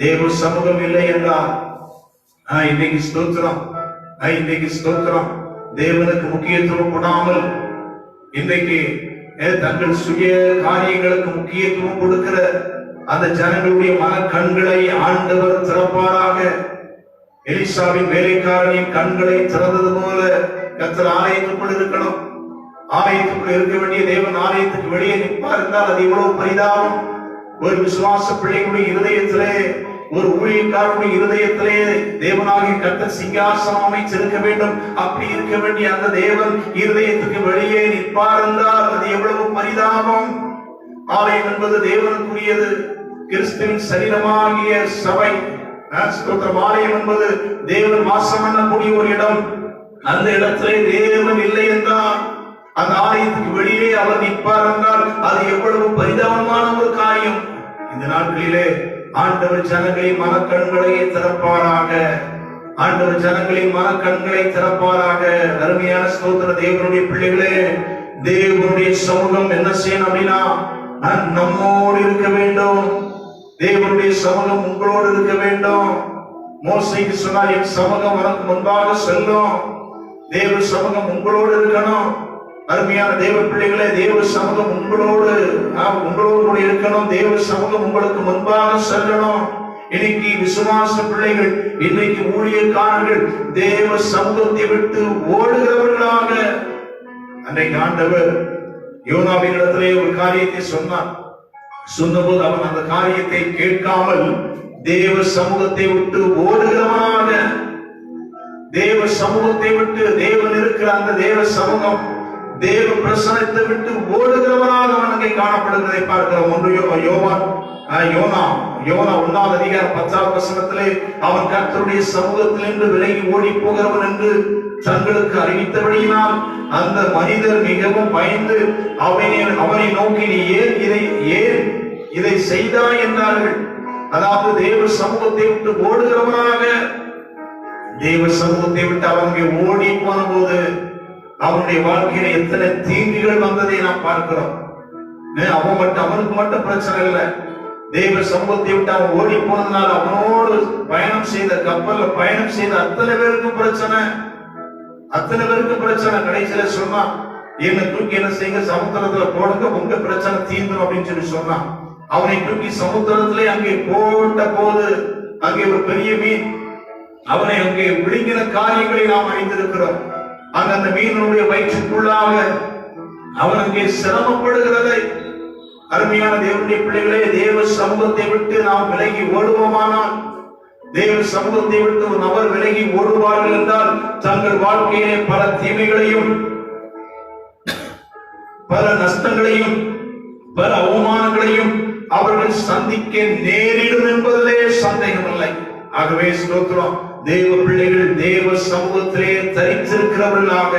தேவ சமூகம் இல்லை என்றால் இன்னைக்கு ஸ்தோத்திரம், இன்னைக்கு ஸ்தோத்திரம் தேவனுக்கு முக்கியத்துவம் கொடாமல் இன்றைக்கு தங்கள் சுய காரியங்களுக்கு முக்கியத்துவம் கொடுக்கிற அந்த ஜனங்களுடைய மன கண்களை ஆண்டவர் திறப்பாராக. எலிசாவின் வேலைக்காரனின் கண்களை திறந்தது போல கர்த்தர் ஆலயத்துக்குள் இருக்கணும். ஆலயத்துக்குள் இருக்க வேண்டிய தேவன் ஆலயத்துக்கு வெளியே நிற்பார் என்றால் அது எவ்வளவு பரிதாபம். ஒரு விசுவாச பிள்ளைகளுடைய இருதயத்திலே, ஒரு ஊழியக்காரனுடைய இருதயத்திலே தேவனாகிய கர்த்தர் சிங்காசனம் அமைச்சிருக்க வேண்டும். அப்படி இருக்க வேண்டிய அந்த தேவன் இருதயத்துக்கு வெளியே நிற்பார் என்றால் அது எவ்வளவு பரிதாபம். ஆலயம் என்பது தேவனுக்குரியது, கிறிஸ்துவின் சரீரமாகிய சபை. ஆலயம் என்பது தேவன் வாசம் பண்ணக்கூடிய ஒரு இடம். அந்த இடத்திலே தேவன் இல்லை என்றால், அந்த ஆலயத்துக்கு வெளியே அவர் நிற்பார் என்றால் அது எவ்வளவு பரிதாபமான ஒரு காரியம். இந்த நாட்களிலே ஆண்டவர் ஜனங்களின் மனக்கண்களை திறப்பாராக. ஆண்டவர் ஜனங்களின் மனக்கண்களை திறப்பாராக. அருமையான ஸ்தோத்திர தேவனுடைய பிள்ளைகளே, தேவனுடைய சமூகம் என்ன செய்யணும் அப்படின்னா நம்மோடு இருக்க வேண்டும். தேவனுடைய சமூகம் உங்களோடு இருக்க வேண்டும். மோசேக்கு சொன்னார், என் சமூகம் உனக்கு முன்பாக செல்லும். தேவ சமூகம் உங்களோடு இருக்கணும். அருமையான தேவ பிள்ளைகளே, தேவ சமூகம் உங்களோடு கூட இருக்கணும். தேவ சமூகம் உங்களுக்கு முன்பாக செல்லணும். இன்னைக்கு விசுவாச பிள்ளைகள், இன்னைக்கு ஊழியக்காரர்கள் தேவ சமூகத்தை விட்டு ஓடுகிறவர்களாக. அன்றைக்கு ஆண்டவர் யோனாவின் இடத்திலே ஒரு காரியத்தை சொன்னார். சொன்னபோது அவன் அந்த காரியத்தை கேட்காமல் தேவ சமூகத்தை விட்டு ஓடுகிறவனாக, தேவ சமூகத்தை விட்டு, தேவன் இருக்கிற அந்த தேவ சமூகம், தேவ பிரசனத்தை விட்டு ஓடுகிறவனாக அவன் அங்கே காணப்படுகிறதை பார்க்கிறோம். ஒன்று யோனா 1 அதிகாரம் 10 வசனத்திலே அவன் கர்த்தருடைய சமூகத்திலிருந்து விலகி ஓடி போகிறவன் என்று தங்களுக்கு அறிவித்தபடியினால் அந்த மனிதர் மிகவும் பயந்து அவனை நோக்கி, நீ ஏன் இதை செய்தாய் என்றார்கள். அதாவது தேவ சமூகத்தை விட்டு ஓடுகிறவனாக, தேவ சமூகத்தை விட்டு அவங்க ஓடி போன போது அவனுடைய வாழ்க்கையில எத்தனை தீங்குகள் வந்ததை நாம் பார்க்கிறோம். அவனுக்கு மட்டும் பிரச்சனை இல்லை. தேவ சமூகத்தை விட்டு அவன் ஓடி போனதுனால அவனோடு பயணம் செய்த, கப்பல்ல பயணம் செய்த அத்தனை பேருக்கும் பிரச்சனை, அத்தனை பேருக்கும் பிரச்சனை. கடைசியில சொன்னா, என்ன தூக்கி என்ன செய்யுங்க, சமுத்திரத்துல போடுங்க, உங்க பிரச்சனை தீர்ந்துடும் அப்படின்னு சொல்லி சொன்னான். அவனை தூக்கி சமுத்திரத்திலே அங்கே போட்ட போது அங்கே ஒரு பெரிய மீன் அவனை அங்கே விழுங்கின காரியங்களை நாம் அறிந்திருக்கிறோம். அந்த மீனுடைய வயிற்றுக்குள்ளாக அவன் அங்கே சிரமப்படுகிறதை, அருமையான தேவனுடைய பிள்ளைகளே, தேவ சமூகத்தை விட்டு நாம் விலகி ஓடுவோமானால், தேவ சமூகத்தை விட்டு ஒரு நபர் விலகி ஓடுவார்கள் என்றால் தங்கள் வாழ்க்கையிலே பல தீமைகளையும், பல நஷ்டங்களையும், பல அவமானங்களையும் அவர்கள் சந்திக்க நேரிடும் என்பதிலே சந்தேகமில்லை. ஆகவே ஸ்தோத்திரம், தேவ பிள்ளைகள் தேவ சமூகத்திலே தரித்திருக்கிறவர்களாக,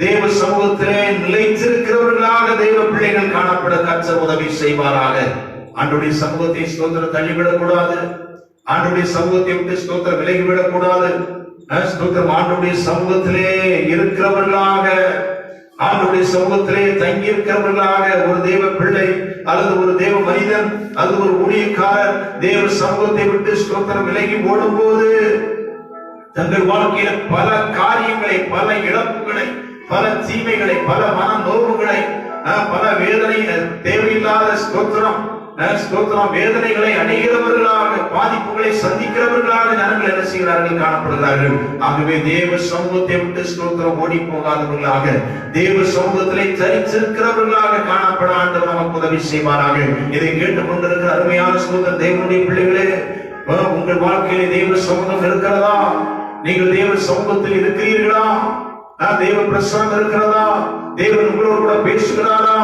தேவ சமூகத்திலே நிலைத்திருக்கிறவர்களாக தேவ பிள்ளைகள் காணப்பட கர்த்தர் உதவி செய்வாராக. ஆண்டவருடைய சமூகத்தை ஸ்தோத்திரம் தள்ளிவிடக் கூடாது. ஆண்டவருடைய சமூகத்தை விட்டு ஸ்தோத்திரம் விலகிவிடக் கூடாது. ஸ்தோத்திரம் ஆண்டவருடைய சமூகத்திலே இருக்கிறவர்களாக, ஆண்டவருடைய சமூகத்திலே தங்கி இருக்கிறவர்களாக ஒரு தேவ பிள்ளை அல்லது ஒரு தேவ மனிதன் அல்லது ஒரு ஊழியக்காரர் தேவ சமூகத்தை விட்டு ஸ்தோத்திரம் விலகி ஓடும் போது தங்கள் வாழ்க்கையில பல காரியங்களை, பல இழப்புகளை, பல தீமைகளை, பல மன நோவுகளை, பல வேதனை, தேவையில்லாத ஸ்தோத்திரம் வேதனைகளை அடைகிறவர்களாக, பாதிப்புகளை சந்திக்கிறவர்களாக ஜனங்கள் என்ன செய்கிறார்கள், காணப்படுகிறார்கள். ஆகவே தேவ சமூகத்தை விட்டு ஸ்தோத்திரம் ஓடி போகாதவர்களாக, தேவ சமூகத்திலே தரித்திருக்கிறவர்களாக காணப்பட ஆண்டவர் நமக்கு உதவி செய்வாராக. இதை கேட்டுக்கொண்டிருக்கிற அருமையான ஸ்தோத்திர தேவனுடைய பிள்ளைகளே, உங்கள் வாழ்க்கையிலே தேவ சமூகம் இருக்கிறதா? நீங்கள் தேவ சமூகத்தில் இருக்கிறீர்களா? தேவ பிரசனம் இருக்கிறதா? தேவன் உங்களோடு கூட பேசுகிறாரா?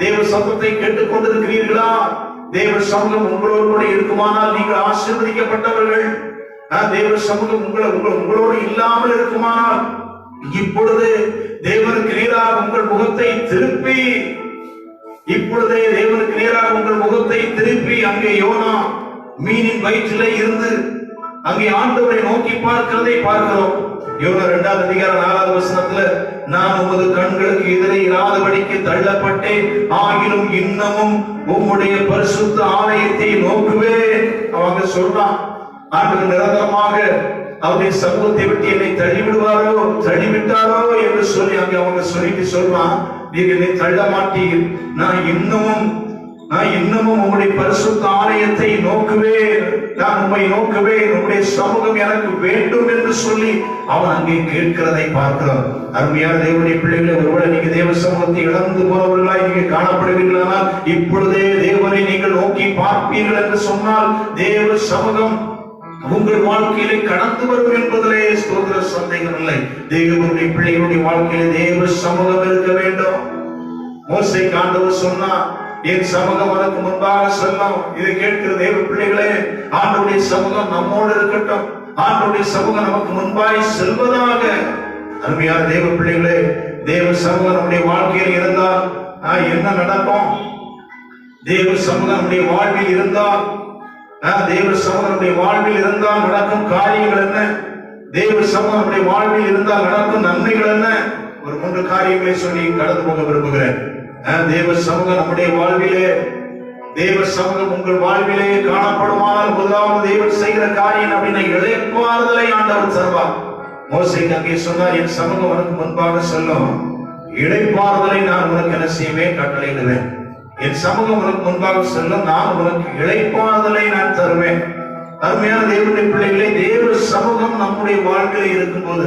தேவ சத்தத்தை கேட்டுக் கொண்டிருக்கிறீர்களா? தேவ சமூகம் உங்களோடு கூட இருக்குமானால் நீங்கள் ஆசீர்வதிக்கப்பட்டவர்கள். தேவ சமூகம் உங்களோடு இல்லாமல் இருக்குமானால் இப்பொழுது தேவனுக்கு நேராக உங்கள் முகத்தை திருப்பி, இப்பொழுதே தேவனுக்கு நேராக உங்கள் முகத்தை திருப்பி, அங்கே யோனா மீனின் வயிற்றிலே இருந்து அங்கே ஆண்டவரை நோக்கி பார்க்கிறதை பார்க்கிறோம். யோனா 2வது அதிகாரம் 4வது வசனத்துல, நான் உமது கண்களுக்கு எதிரே இராதபடிக்கு தள்ளப்பட்டேன், ஆகிலும் இன்னமும் உம்முடைய பரிசுத்த ஆலயத்தை நோக்குவேன். அவங்க சொல்றான், ஆண்டவர் நிரந்தரமாக அவருடைய சமூகத்தை விட்டு என்னை தள்ளிவிடுவாரோ, தள்ளிவிட்டாரோ என்று சொல்லி அங்கே அவங்க சொல்லிட்டு சொல்றான், நீர் என்னை தள்ள மாட்டீர், நான் இன்னமும் உம்முடைய பரிசுத்த ஆலயத்தை நோக்குவேன், நான் உம்மை நோக்குவேன், உம்முடைய சமூகம் எனக்கு வேண்டும் என்று சொல்லி அவன் அங்கே கேட்கிறதை பார்க்கிறோம். அருமையான தேவனுடைய பிள்ளைகளை, ஒருவேளை நீங்க தேவ சமூகத்தை இழந்து போனவர்களாய் நீங்க காணப்படுவீர்களானால் இப்பொழுதே தேவனை நீங்கள் நோக்கி பார்ப்பீர்கள் என்று சொன்னால் தேவ சமூகம் உங்கள் வாழ்க்கையிலே கடந்து வரும் என்பதிலே ஸ்தோத்திர சந்தேகம் இல்லை. தேவனுடைய பிள்ளைகளுடைய வாழ்க்கையிலே தேவ சமூகம் இருக்க வேண்டும். மோசேக்கு ஆண்டவர் சொன்னார், என் சமூகம் அதற்கு முன்பாக செல்லும். இதை கேட்கிற தேவ பிள்ளைகளே, ஆண்டவருடைய சமூகம் நம்மோடு இருக்கட்டும், ஆண்டவருடைய சமூகம் நமக்கு முன்பாய் செல்வதாக. அருமையான தேவ பிள்ளைகளே, தேவ சமூகம் நம்முடைய வாழ்க்கையில் இருந்தால் என்ன நடக்கும்? தேவ சமூகம் நம்முடைய வாழ்வில் இருந்தால், தேவ சமூகம் நம்முடைய வாழ்வில் இருந்தால் நடக்கும் காரியங்கள் என்ன? தேவ சமூகம் நம்முடைய வாழ்வில் இருந்தால் நடக்கும் நன்மைகள் என்ன? ஒரு 3 காரியங்களை சொல்லி கடந்து போக விரும்புகிறேன். தேவ சமூகம் நம்முடைய வாழ்விலே, தேவ சமூகம் உங்கள் வாழ்விலே காணப்படுமானால் முதலாவது தேவன் செய்கிற காரியம் அப்படின்னா இளைப்பாறுதலை ஆண்டவர் தருவார். மோசேக்கு அங்கே சொன்னார், என் சமூகம் உனக்கு முன்பாக செல்லும், இளைப்பாறுதலை நான் உனக்கு என்ன செய்வேன்? கட்டளையிடுவேன். என் சமூகம் உனக்கு முன்பாக செல்லும், நான் உனக்கு இளைப்பாறுதலை நான் தருவேன். அருமையான தேவனுடைய பிள்ளைகளே, தேவ சமூகம் நம்முடைய வாழ்க்கையில இருக்கும்போது,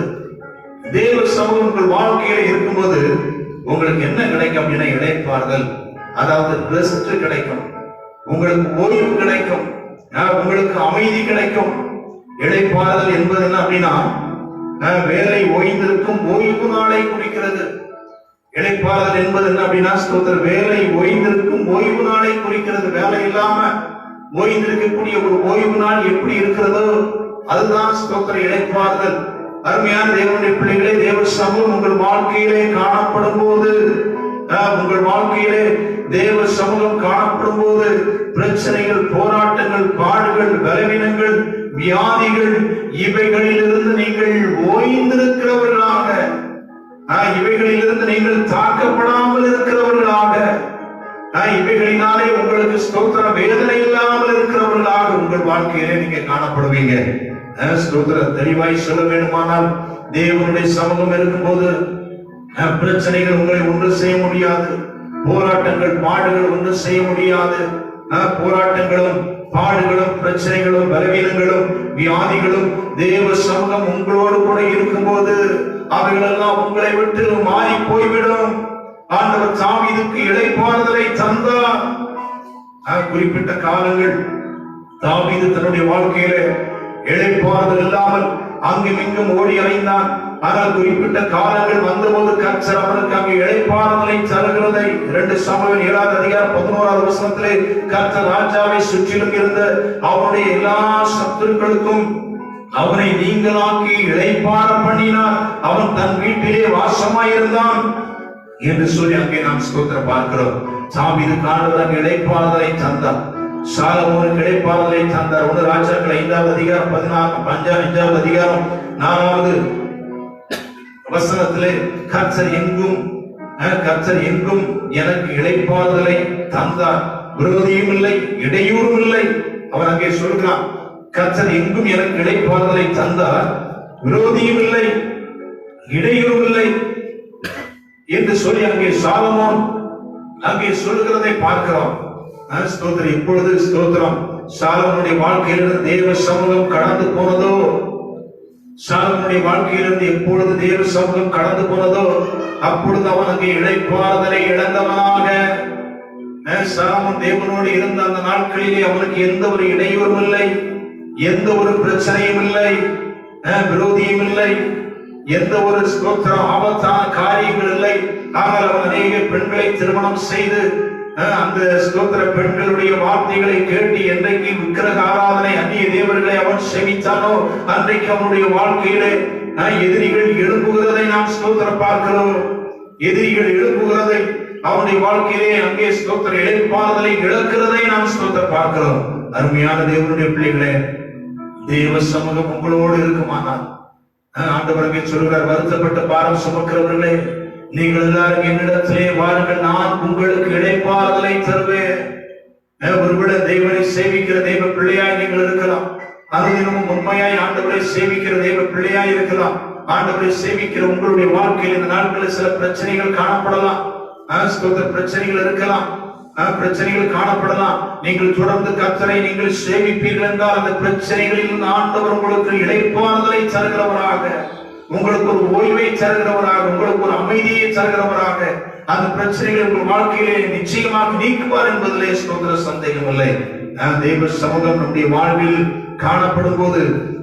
தேவ சமூகம் உங்கள் வாழ்க்கையில இருக்கும்போது உங்களுக்கு என்ன கிடைக்கும் அப்படின்னா இளைப்பாறுதல், அதாவது ரெஸ்ட் கிடைக்கும், உங்களுக்கு ஓய்வு கிடைக்கும், உங்களுக்கு அமைதி கிடைக்கும். இளைப்பாறுதல் என்பது என்ன அப்படின்னா வேலை ஓய்ந்திருக்கும் ஓய்வு நாளை குறிக்கிறது. இளைப்பாறுதல் என்பது என்ன அப்படின்னா ஸ்தோத்திரம், வேலை ஓய்ந்திருக்கும் ஓய்வு நாளை குறிக்கிறது. வேலை இல்லாம ஓய்ந்திருக்கக்கூடிய ஒரு ஓய்வு நாள் எப்படி இருக்கிறதோ அதுதான் ஸ்தோத்திரம் இளைப்பாறுதல். அருமையான தேவனுடைய பிள்ளைகளே, தேவ சமூகம் உங்கள் வாழ்க்கையிலே காணப்படும் போது, உங்கள் வாழ்க்கையிலே தேவ சமூகம் காணப்படும் போது பிரச்சனைகள், போராட்டங்கள், பாடுகள், பலவீனங்கள், வியாதிகள், இவைகளிலிருந்து நீங்கள் ஓய்ந்திருக்கிறவர்களாக, இவைகளிலிருந்து நீங்கள் தாக்கப்படாமல் இருக்கிறவர்களாக, இவைகளினாலே உங்களுக்கு ஸ்தோத்திர வேதனை இல்லாமல் இருக்கிறவர்களாக உங்கள் வாழ்க்கையிலே நீங்க காணப்படுவீங்க. ஸ்தோத்திரம் தெளிவாய் சொல்ல வேண்டுமானால், தேவனுடைய சமூகம் இருக்கும்போது பிரச்சனைகள் உங்களை ஒன்று செய்ய முடியாது, போராட்டங்கள், பாடுகள் ஒன்று செய்ய முடியாது. போராட்டங்களும், பாடுகளும், பிரச்சனைகளும், பலவீனங்களும், வியாதிகளும் தேவ சமூகம் உங்களோடு கூட இருக்கும்போது அவைகளெல்லாம் உங்களை விட்டு மாறி போய்விடும். ஆண்டவர் தாவீதுக்கு இளைப்பாறுதலை தந்தார். குறிப்பிட்ட காலங்கள் தாவீது தன்னுடைய வாழ்க்கையில இளைப்பாறுதல் இல்லாமல் அங்கும் இங்கும் ஓடி அலைந்தான். ஆனால் குறிப்பிட்ட காலங்கள் வந்தபோது கர்த்தர் அவனுக்கு அங்கு இளைப்பாறுதலை தருகிறதை 2 சாமுவேல் 7வது அதிகாரம் 11வது வசனத்திலே கர்த்தர் ராஜாவை சுற்றிலும் இருந்த அவனுடைய எல்லா சத்துருக்களுக்கும் அவனை நீங்களாக்கி இளைப்பாற பண்ணினார். அவன் தன் வீட்டிலே வாசமாயிருந்தான் என்று சொல்லி அங்கே நாம் ஸ்தோத்திரம் பார்க்கிறோம். தாவீது ஆண்டவர் இளைப்பாறுதலை தந்தார், சாலமோனுக்கு இளைப்பாறுதலை தந்தார். 1 ராஜாக்கள் 5வது அதிகாரம் 5வது அதிகாரம் 4வது வசனத்திலே கர்த்தர் எங்கும் எனக்கு இளைப்பாறுதலை தந்தார், விரோதியும் இல்லை, இடையூறும் இல்லை. அவன் அங்கே சொல்கிறான், கர்த்தர் எங்கும் எனக்கு இளைப்பாறுதலை தந்தார், விரோதியும் இல்லை, இடையூறும் இல்லை என்று சொல்லி அங்கே சாலமோன் அங்கே சொல்கிறதை பார்க்கிறோம். ஸ்தோத்திரம். இப்பொழுது ஸ்தோத்திரம், சாலமோனுடைய வாழ்க்கையிலிருந்து தேவ சமூகம் கடந்து போனதோ, சாலமோனுடைய வாழ்க்கையிலிருந்து எப்பொழுது தேவ சமூகம் கடந்து போனதோ அப்பொழுது அவன் அங்கே இளைப்பாறுதலை இழந்தவனாக, சாலமோன் தேவனோடு இருந்த அந்த நாட்களிலே அவனுக்கு எந்த ஒரு இடையூறும் இல்லை, எந்த ஒரு பிரச்சனையும் இல்லை, விரோதியும் இல்லை, எந்த ஒரு ஸ்தோத்திரம் ஆபத்தான காரியங்கள் இல்லை. ஆனால் அவன் அநேக பெண்களை திருமணம் செய்து அந்த ஸ்தோத்திர பெண்களுடைய வார்த்தைகளை கேட்டு என்றைக்கு விக்கிரக ஆராதனை அந்நிய தேவர்களை அவன் செவித்தானோ அன்றைக்கு அவனுடைய வாழ்க்கையிலே எதிரிகள் எழும்புகிறதை நாம் ஸ்தோத்திர பார்க்கிறோம். எதிரிகள் எழும்புகிறதை அவனுடைய வாழ்க்கையிலே அங்கே ஸ்தோத்திர இழைப்பாறுதலை இழக்கிறதை நாம் ஸ்தோத்திர பார்க்கிறோம். அருமையான தேவனுடைய பிள்ளைகளே, தேவ சமூகம் உங்களோடு இருக்குமானால் ஆண்டவரே சொல்கிறார், வருத்தப்பட்ட பாரம் சுமக்கிறவர்களே நீங்கள் எல்லாரும் என்னிடத்திலே வாருங்கள், நான் உங்களுக்கு இளைப்பாறுதலை தருவேன். ஒருவேளை தேவனை சேவிக்கிற தெய்வ பிள்ளையாய் நீங்கள் இருக்கலாம். அனுதினமும் உண்மையாய் ஆண்டவரை சேவிக்கிற தெய்வ பிள்ளையாய் இருக்கலாம். ஆண்டவரை சேவிக்கிற உங்களுடைய வாழ்க்கையில் இந்த நாட்களில் சில பிரச்சனைகள் காணப்படலாம். பிரச்சனைகள் இருக்கலாம், பிரச்சனைகள் காணப்படலாம். நீங்கள் தொடர்ந்து கர்த்தரை நீங்கள் சேவிப்பீர்கள் என்றால் அந்த பிரச்சனைகளில் ஆண்டவர் உங்களுக்கு இளைப்பாறுதலை தருகிறவராக, உங்களுக்கு ஒரு ஓய்வை தருகிறவராக, உங்களுக்கு ஒரு அமைதியை தருகிறவராக அந்த பிரச்சனைகளை உங்கள் வாழ்க்கையிலே நிச்சயமாக நீக்குவார் என்பதிலே ஸ்தோத்திர சந்தேகம் இல்லை. தேவ சமூகம் நம்முடைய வாழ்வில் காணப்படும் போது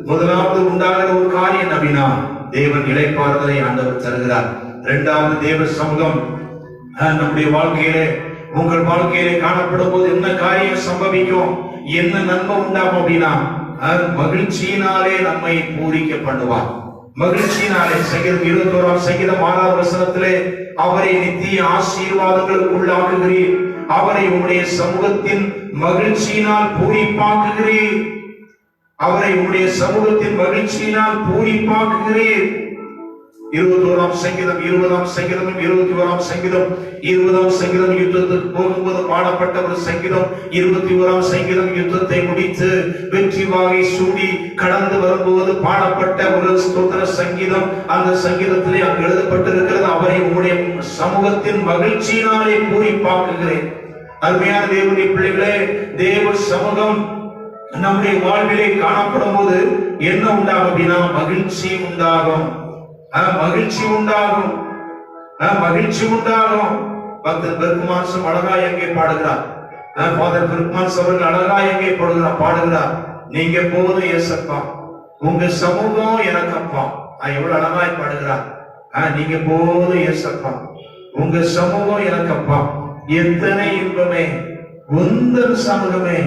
முதலாவது உண்டாகிற ஒரு காரியம் அப்படின்னா தேவன் இளைப்பாறுதலை ஆண்டவர் தருகிறார். இரண்டாவது, தேவ சமூகம் நம்முடைய வாழ்க்கையிலே உங்கள் வாழ்க்கையிலே காணப்படும் போது என்ன காரியம் சம்பவிக்கும், என்ன நன்மை உண்டாகும் அப்படின்னா மகிழ்ச்சியினாலே நம்மை பூரிக்க பண்ணுவார். மகிழ்ச்சியினாலே சங்கீதம் 21 சங்கீதம் 6 வசனத்திலே அவரை நித்திய ஆசீர்வாதங்களுக்கு உள்ளாக்குகிறீர், அவரை உங்களுடைய சமூகத்தின் மகிழ்ச்சியினால் பூரிப்பாக்குகிறீர், அவரை உங்களுடைய சமூகத்தின் மகிழ்ச்சியினால் பூரிப்பாக்குகிறீர். 21 சங்கீதம் 20 சங்கீதம் 21 சங்கீதம் 20 சங்கீதம் யுத்தத்துக்கு போகும்போது பாடப்பட்ட ஒரு சங்கீதம். 21 சங்கீதம் யுத்தத்தை முடித்து வெற்றி வாகை சூடி கடந்து வரும்போது பாடப்பட்ட ஒரு ஸ்தோத்திர சங்கீதம். அந்த சங்கீதத்திலே அங்கு எழுதப்பட்டிருக்கிறது, அவரை உங்களுடைய சமூகத்தின் மகிழ்ச்சியினாலே பூரிப்பாக்குகிறேன். அருமையான தேவனுடைய பிள்ளைகளே, தேவ சமூகம் நம்முடைய வாழ்விலே காணப்படும் போது என்ன உண்டாகும் அப்படின்னா மகிழ்ச்சி உண்டாகும், மகிழ்ச்சி உண்டாகும், மகிழ்ச்சி உண்டாகும். பக்தர் பெருமான்சும் அழகாய் எங்கே பாடுகிறார், ஃபாதர் பெருமான்ஸ் அவர்கள் அழகாய் எங்கே பாடுகிறார், நீங்க போதும் ஏசப்பா, உங்க சமூகம் எனக்கு அப்பா. எவ்வளவு அழகாய் பாடுகிறார், நீங்க போதும் ஏசப்பா, உங்க சமூகம் எனக்கு அப்பா. எத்தனை இன்பமே உந்தன் சமூகமே,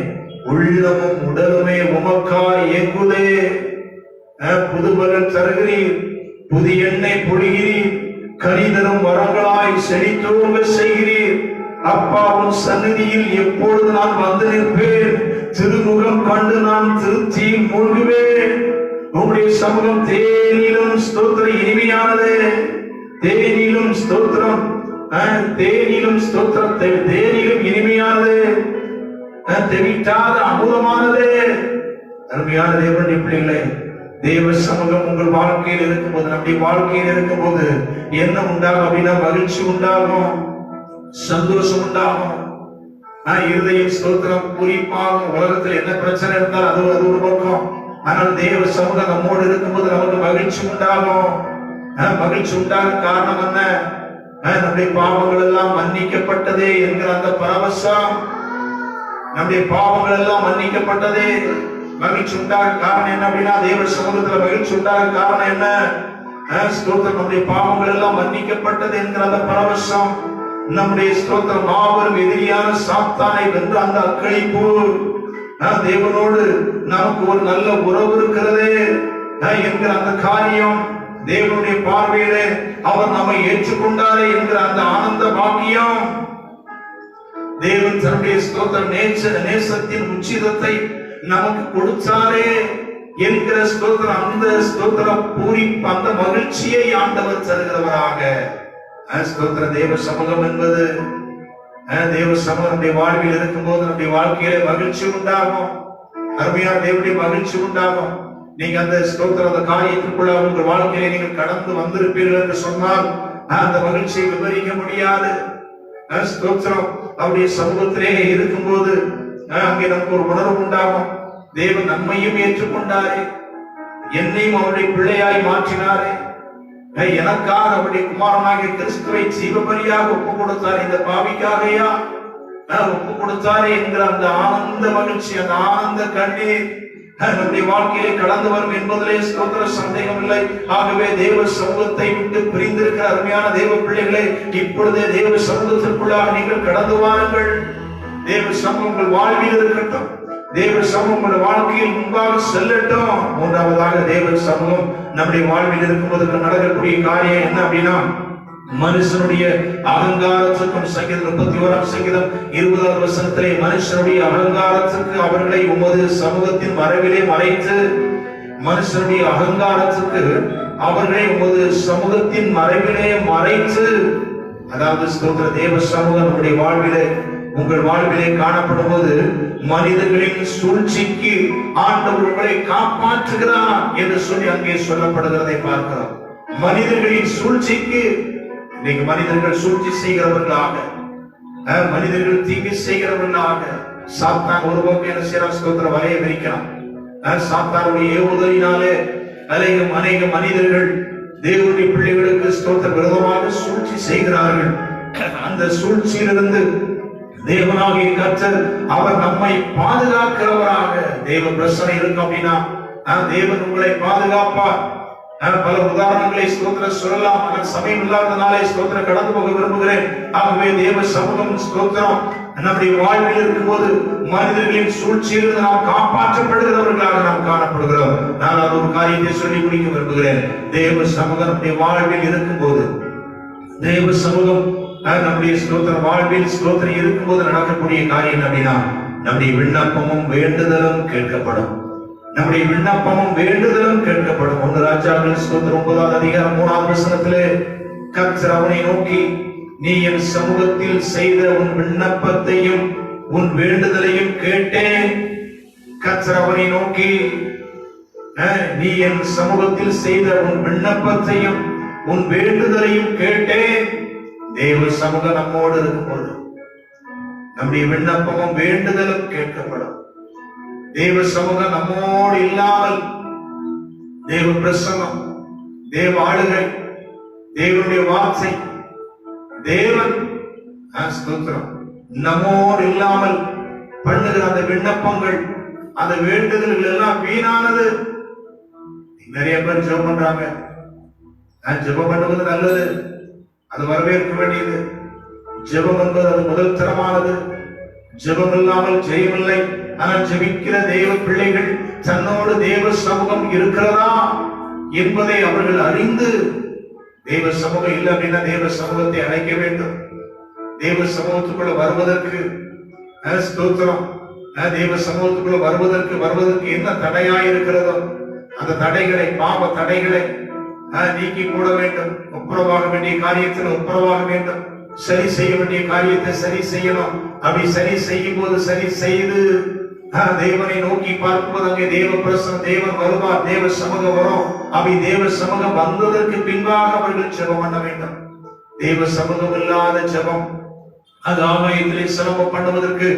உள்ளமும் உடலுமே உமக்காய் ஏங்குதே. புதுபலன் தருகிறீர், புதிய எண்ணெய் பொழிகிறீர், கனிதரும் வரங்களாய் செழித்தோங்க செய்கிறீர். அப்பாவும் சந்நிதியில் எப்பொழுது நான் வந்து நிற்பேன், திருமுகம் கண்டு நான் திருப்தியில் மூழ்குவேன். உங்களுடைய சமூகம் தேனிலும் ஸ்தோத்திரம் இனிமையானது, தேனிலும் ஸ்தோத்திரம், தேனிலும் ஸ்தோத்திரம், தேனிலும் இனிமையானது, தெவிட்டாத அமுதமானது. அருமையான தேவனுடைய பிள்ளைகளே, தேவ சமூகம் உங்கள் வாழ்க்கையில் இருக்கும்போது, நம்முடைய வாழ்க்கையில் இருக்கும்போது என்ன உண்டாகும் அப்படின்னா மகிழ்ச்சி உண்டாகும், சந்தோஷம் உண்டாகும், இருதயம் ஸ்தோத்திரம் பூரிப்பாகும். உலகத்தில் என்ன பிரச்சனை இருந்தால் அது ஒரு பக்கம், ஆனால் தேவ சமூகம் நம்மோடு இருக்கும்போது நமக்கு மகிழ்ச்சி உண்டாகும். மகிழ்ச்சி உண்டாக காரணம் என்ன, நம்முடைய பாவங்கள் எல்லாம் மன்னிக்கப்பட்டதே என்கிற அந்த பரவசம், நம்முடைய பாவங்கள் எல்லாம் மன்னிக்கப்பட்டதே. மகிழ்ச்சி உண்டாக காரணம் என்ன அப்படின்னா தேவ சமூகத்துல மகிழ்ச்சி உண்டாக காரணம் என்ன, ஸ்தோத்திரம் நம்முடைய பாவங்கள் எல்லாம் மன்னிக்கப்பட்டது என்கிற அந்த பரவசம். நம்முடைய ஸ்தோத்திரம் மாபெரும் எதிரியான சாத்தானை வென்ற அந்த அக்களிப்பு, தேவனோடு நமக்கு ஒரு நல்ல உறவு இருக்கிறதே என்கிற அந்த காரியம், தேவனுடைய பார்வையிலே அவர் நம்மை ஏற்றுக்கொண்டாரே என்கிற அந்த ஆனந்த பாக்கியம், தேவன் தன்னுடைய ஸ்தோத்திர நேசத்தின் உச்சிதத்தை நமக்கு கொடுத்தாரே என்கிற ஸ்தோத்திரம், அந்த ஸ்தோத்திர பூரிப்பு, அந்த மகிழ்ச்சியை ஆண்டவர் தருகிறவராக. ஸ்தோத்திர தேவ சமூகம் என்பது, தேவ சமூகம் நம்முடைய வாழ்வில் இருக்கும்போது நம்முடைய வாழ்க்கையிலே மகிழ்ச்சி உண்டாகும். அருமையான தேவனுடைய மகிழ்ச்சி உண்டாகும். நீங்க அந்த ஸ்தோத்திர அந்த காரியத்திற்குள்ள உங்கள் வாழ்க்கையிலே நீங்கள் கடந்து வந்திருப்பீர்கள் என்று சொன்னால் அந்த மகிழ்ச்சியை விவரிக்க முடியாது. ஸ்தோத்திரம் அவருடைய சமூகத்திலே இருக்கும்போது அங்கே நமக்கு ஒரு உணர்வு உண்டாகும். தேவன் நம்மையும் ஏற்றுக்கொண்டாரே, என்னையும் அவருடைய பிள்ளையாய் மாற்றினாரே, எனக்காக அவருடைய குமாரனாகிய கிறிஸ்துவை ஜீவபலியாக ஒப்பு கொடுத்தார், இந்த பாவிக்காகையா ஒப்பு கொடுத்தாரே என்கிற அந்த ஆனந்த மகிழ்ச்சி, அந்த ஆனந்த கண்ணீர், நம்முடைய வாழ்க்கையிலே கடந்து வரும் என்பதிலே ஸ்தோத்திர சந்தேகம் இல்லை. ஆகவே தேவ சமூகத்தை விட்டு பிரிந்திருக்கிற அருமையான தேவ பிள்ளைகளே, இப்பொழுதே தேவ சமூகத்திற்குள்ளாக நீங்கள் கடந்து வாருங்கள். தேவ சமூகம் உங்கள் வாழ்வில் இருக்கட்டும். தேவ சமூகம் உங்கள் வாழ்க்கையில் முன்பாக செல்லட்டும். மூன்றாவதாக தேவ சமூகம் நம்முடைய வாழ்வில் இருக்கும்போது நடக்கக்கூடிய காரியம் என்ன அப்படின்னா, மனுஷனுடைய அகங்காரத்துக்கும் சங்கீதம் 31 சங்கீதம் 20வது வசனத்திலே மனுஷனுடைய அகங்காரத்துக்கு அவர்களை உமது சமூகத்தின் மறைவிலே மறைத்து, மனுஷனுடைய அகங்காரத்துக்கு அவர்களை உமது சமூகத்தின் மறைவிலே மறைத்து, அதாவது ஸ்தோத்திர தேவ சமூகம் நம்முடைய வாழ்விலே உங்கள் வாழ்விலே காணப்படும் போது மனிதர்களின் சூழ்ச்சிக்கு ஆண்டவர் உங்களை காப்பாற்றுகிறார் என்று சொல்லி அங்கே சொல்லப்படுகிறதை பார்க்கிறோம். மனிதர்களின் சூழ்ச்சிக்கு, இன்னைக்கு மனிதர்கள் சூழ்ச்சி செய்கிறவர்களாக, மனிதர்கள் தீங்கு செய்கிறவர்களாக சாத்தான் ஒரு பக்கம் என்ன செய்யறான், ஸ்தோத்திர வலையை விரிக்கிறான். சாத்தானுடைய ஏவுதலினாலே அநேக மனிதர்கள் தேவனுடைய பிள்ளைகளுக்கு ஸ்தோத்திர விரோதமாக சூழ்ச்சி செய்கிறார்கள். அந்த சூழ்ச்சியிலிருந்து தேவனாகிய கர்த்தர் அவர் நம்மை பாதுகாக்கிறவராக, தேவ பிரசனை இருக்கும் அப்படின்னா தேவன் உங்களை பாதுகாப்பார். பல உதாரணங்களை ஸ்தோத்திர சொல்லலாம். சமயம் இல்லாதனாலே ஸ்தோத்திர கடந்து போக விரும்புகிறேன். ஆகவே தேவ சமூகம் ஸ்தோத்திரம் நம்முடைய வாழ்வில் இருக்கும்போது மனிதர்களின் சூழ்ச்சியிலிருந்து நாம் காப்பாற்றப்படுகிறவர்களாக நாம் காணப்படுகிறோம். நான் அது ஒரு காரியத்தை சொல்லி முடிக்க விரும்புகிறேன். தேவ சமூகம் நம்முடைய வாழ்வில் இருக்கும்போது, தேவ சமூகம் நம்முடைய ஸ்தோத்திர வாழ்வில் ஸ்தோத்திரம் இருக்கும்போது நடக்கக்கூடிய காரியம் அப்படின்னா, நம்முடைய விண்ணப்பமும் வேண்டுதலும் கேட்கப்படும். நம்முடைய விண்ணப்பமும் வேண்டுதலும் கேட்கப்படும். 1 ராஜாக்கள் ஸ்தோத்திரம் 9வது அதிகாரம் 3வது வசனத்திலே கர்த்தர் அவனை நோக்கி, நீ என் சமூகத்தில் செய்த உன் விண்ணப்பத்தையும் உன் வேண்டுதலையும் கேட்டேன். கர்த்தர் அவனை நோக்கி, நீ என் சமூகத்தில் செய்த உன் விண்ணப்பத்தையும் உன் வேண்டுதலையும் கேட்டேன். தேவ சமூகம் நம்மோடு இருக்கும்போது நம்முடைய விண்ணப்பமும் வேண்டுதலும் கேட்கப்படும். தேவ சமூகம் நம்மோடு இல்லாமல், தேவ பிரசனம், தேவ ஆளுகை, தேவனுடைய வார்த்தை, தேவன் ஸ்தோத்திரம் நம்மோடு இல்லாமல் பண்ணுகிற அந்த விண்ணப்பங்கள், அந்த வேண்டுதல்கள் எல்லாம் வீணானது. நிறைய பேர் ஜெபம் பண்றாங்க. ஜெபம் பண்ணுவது நல்லது, அது வரவேற்க வேண்டியது. ஜெபம் என்பது அது முதல் தரமானது. ஜெபம் இல்லாமல் ஜெயமில்லை. ஆனால் ஜெபிக்கிற தேவ பிள்ளைகள் தன்னோடு தேவ சமூகம் இருக்கிறதா என்பதை அவர்கள் அறிந்து, தேவ சமூகம் இல்லை அப்படின்னா தேவ சமூகத்தை அழைக்க வேண்டும். தேவ சமூகத்துக்குள்ள வருவதற்கு ஸ்தோத்திரம், தேவ சமூகத்துக்குள்ள வருவதற்கு என்ன தடையாய் இருக்கிறதோ அந்த தடைகளை, பாவ தடைகளை நீக்கி போட வேண்டும். ஒப்புரவாக வேண்டிய காரியத்தில் ஒப்புரவாக வேண்டும். சரி செய்ய வேண்டிய காரியத்தை சரி செய்யணும். அப்படி சரி செய்யும் போது சரி செய்து தேவனை நோக்கி பார்க்கும்போது அங்கே தேவ பிரசன்னம், தேவன் வருவார், தேவ சமூகம் வரும். அப்படி தேவ சமூகம் வந்ததற்கு பின்பாக அவர்கள் ஜெபம் பண்ண வேண்டும். தேவ சமூகம் இல்லாத ஜெபம் அது ஆலயத்திலே சிரமம் பண்ணுவதற்கு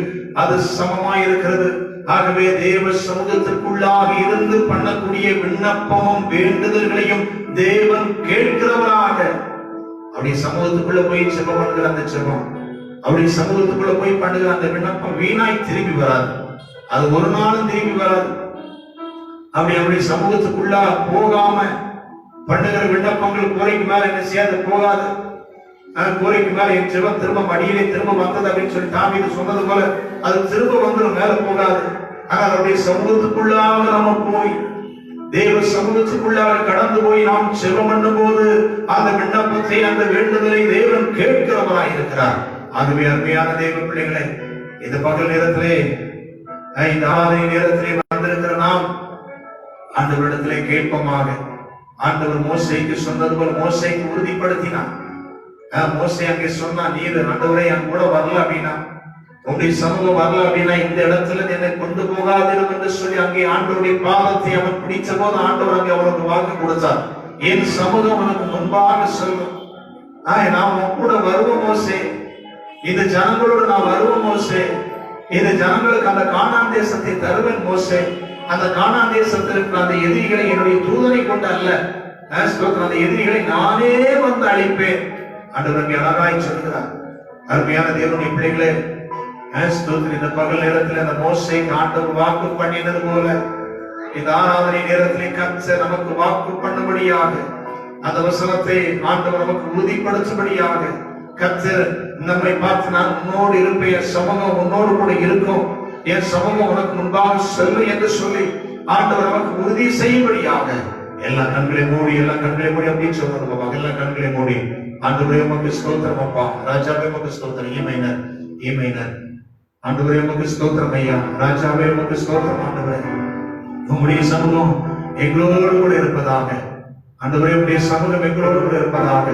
அது சமமாய் இருக்கிறது. ஆகவே தேவ சமூகத்திற்குள்ளாக இருந்து பண்ணக்கூடிய விண்ணப்பமும் வேண்டுதல்களையும் தேவன் கேட்கிறவராக, அப்படி சமூகத்துக்குள்ள போய் ஜெபம் பண்ணுகிற அந்த ஜெபம், அப்படி சமூகத்துக்குள்ள போய் பண்ணுகிற அந்த விண்ணப்பம் வீணாய் திரும்பி வராது. அது ஒரு நாளும் திரும்பி வராது. அப்படி சமூகத்துக்குள்ள போகாம பண்ணுகிற விண்ணப்பங்கள் கோரிக்கை மேல என்ன செய்யாது, போகாது. கோரிக்கை மேல என் ஜெபம் திரும்ப மடியிலே திரும்ப வந்தது அப்படின்னு சொல்லி தாவீது சொன்னது போல அது திரும்ப வந்து மேல போகாது. ஆனால் அவருடைய சமூகத்துக்குள்ளாக நம்ம போய், தேவ சமூகத்துக்குள்ளாக கடந்து போய் நாம் ஜெபம் பண்ணும் போது அந்த விண்ணப்பத்தை, அந்த வேண்டுதலை தேவன் கேட்கிறவராய் இருக்கிறார். ஆகவே அருமையான தேவ பிள்ளைகளே, இந்த பகல் நேரத்திலே, இந்த ஆராதனை நேரத்திலே வந்திருக்கிற நாம் ஆண்டவரிடத்திலே கேட்போமாக. ஆண்டவர் மோசேக்கு சொன்னது போல மோசேக்கு உறுதிப்படுத்தினார். மோசே அங்கே சொன்னா, நீர் ஆண்டவரே என் கூட வரல அப்படின்னா, உங்களுடைய சமூகம் வரல அப்படின்னா இந்த இடத்துல என்னை கொண்டு போகாதிரும் என்று சொல்லி அங்கே ஆண்டவருடைய பாதத்தை அவன் பிடிச்ச போது ஆண்டவர் அங்கே அவனுக்கு வாக்கு கொடுத்தார். என் சமூகம் அவனுக்கு முன்பாக செல்லும். நான் உன் கூட வருவோம் மோசே, இந்த ஜனங்களோடு நான் வருவோம் மோசே, இந்த ஜனங்களுக்கு அந்த கானான் தேசத்தை தருவேன் மோசே. அந்த கானான் தேசத்திற்கு அந்த எதிரிகளை என்னுடைய தூதனை கொண்டு அல்ல, அந்த எதிரிகளை நானே வந்து அழிப்பேன். ஆண்டவர் அழகாய் சொல்கிறார். அருமையான தேவனுடைய பிள்ளைகளே, இந்த பகல் நேரத்தில் அந்த மோசேக்கு ஆண்டவர் வாக்கு பண்ணினது போல இந்த ஆராதனை நேரத்திலே கர்த்தர் நமக்கு வாக்கு பண்ணும்படியாக, அந்த வசனத்தை ஆண்டவர் நமக்கு உறுதிப்படுத்தும்படியாக, கர்த்தர் நம்மை பார்த்து நான் உன்னோடு இருப்பேன், என் சமூகம் உன்னோடு கூட இருக்கும், என் சமூகம் உனக்கு முன்பாக செல்லும் என்று சொல்லி ஆண்டவர் நமக்கு உறுதி செய்யும்படியாக எல்லா கண்களை மூடி அப்படின்னு சொல்றோம். எல்லா கண்களை மூடி ஆண்டவரே உமக்கு ஸ்தோத்திரம் அப்பா, ராஜாவே உமக்கு ஸ்தோத்திரம், ஈமைனர் ஆண்டவரே உமக்கு ஸ்தோத்திரம் ஐயா, ராஜாவே உமக்கு ஸ்தோத்திரம். ஆண்டவரே உம்முடைய சமூகம் எங்களோடு கூட இருப்பதாக, ஆண்டவரே உம்முடைய சமூகம் எங்களோடு கூட இருப்பதாக.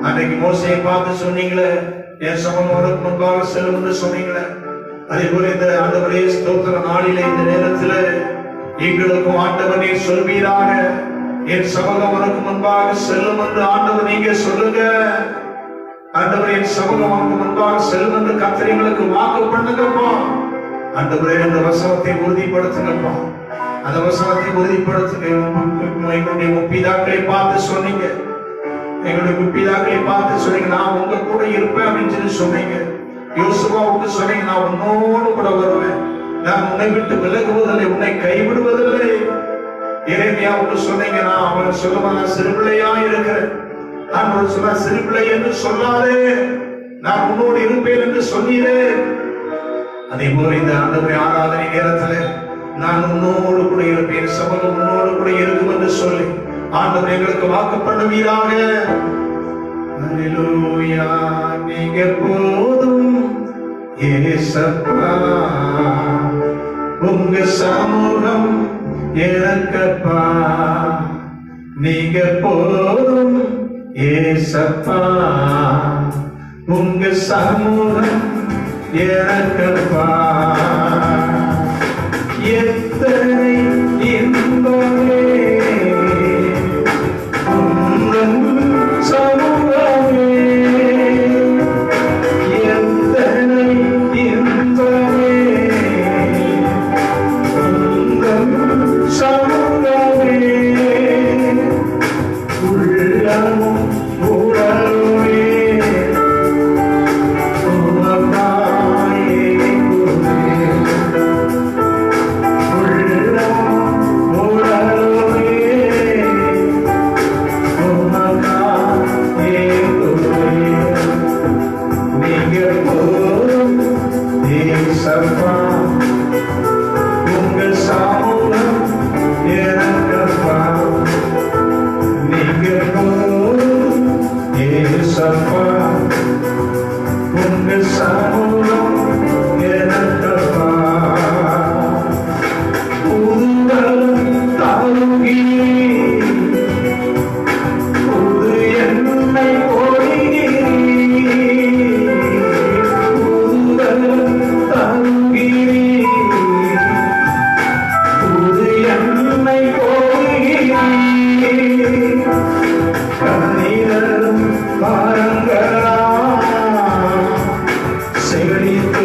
அன்றைக்கு மோசையை பார்த்து சொன்னீங்களே, என் சமூகம் உனக்கு முன்பாக செல்லும் என்று சொன்னீங்களே, அதே போல இந்த ஆண்டவரே ஸ்தோத்திர நாளிலே இந்த நேரத்தில் எங்களுக்கும் ஆண்டவர் நீர் சொல்வீராக, என் சமூகம் உனக்கு முன்பாக செல்லும் என்று ஆண்டவர் நீங்க சொல்லுங்க. ஆண்டவர் என் சமூகம் உனக்கு முன்பாக செல்லும் என்று கர்த்தர் எங்களுக்கு வாக்கு பண்ணுங்கப்பா. ஆண்டவரே அந்த வசனத்தை உறுதிப்படுத்துங்கப்பா, அந்த வசனத்தை உறுதிப்படுத்துங்க. எங்களுடைய முப்பிதாக்களை பார்த்து சொன்னீங்க, எங்களுடைய முப்பிதாக்களை பார்த்து சொன்னீங்க, நான் உங்க கூட இருப்பேன் அப்படின்னு சொல்லி சொன்னீங்க. யோசுவாவுக்கு சொன்னீங்க, நான் உன்னோடு கூட வருவேன், நான் உன்னை விட்டு விலகுவதில்லை, உன்னை கைவிடுவதில்லை. எரேமியாவுக்கு சொன்னீங்க, நான் அவன் சொல்லுவான், நான் சிறுபிள்ளையா இருக்கிறேன், நான் சொன்ன சிறுபிள்ளை என்று சொல்லாதே, நான் உன்னோடு இருப்பேன் என்று சொன்னீரே. அதே போல இந்த ஆண்டவருடைய ஆராதனை நேரத்தில் நான் உன்னோடு கூட இருப்பேன், சமூகம் உன்னோடு கூட இருக்கும் என்று சொல்லி ஆண்டவர் எங்களுக்கு வாக்கு பண்ணுவீராக. அல்லேலூயா. நீங்க போதும் ஏசப்பா, உங்க சமூகம் எனக்கப்பா, நீங்க போதும் ஏசப்பா, உங்க சமூகம் எனக்கப்பா. எத்தனை இன்பமே உந்தன் சமூகமே, எத்தனை இன்பமே உந்தன் சமூகமே, உள்ளமும் உடலுமே பாரங்களா செழித்து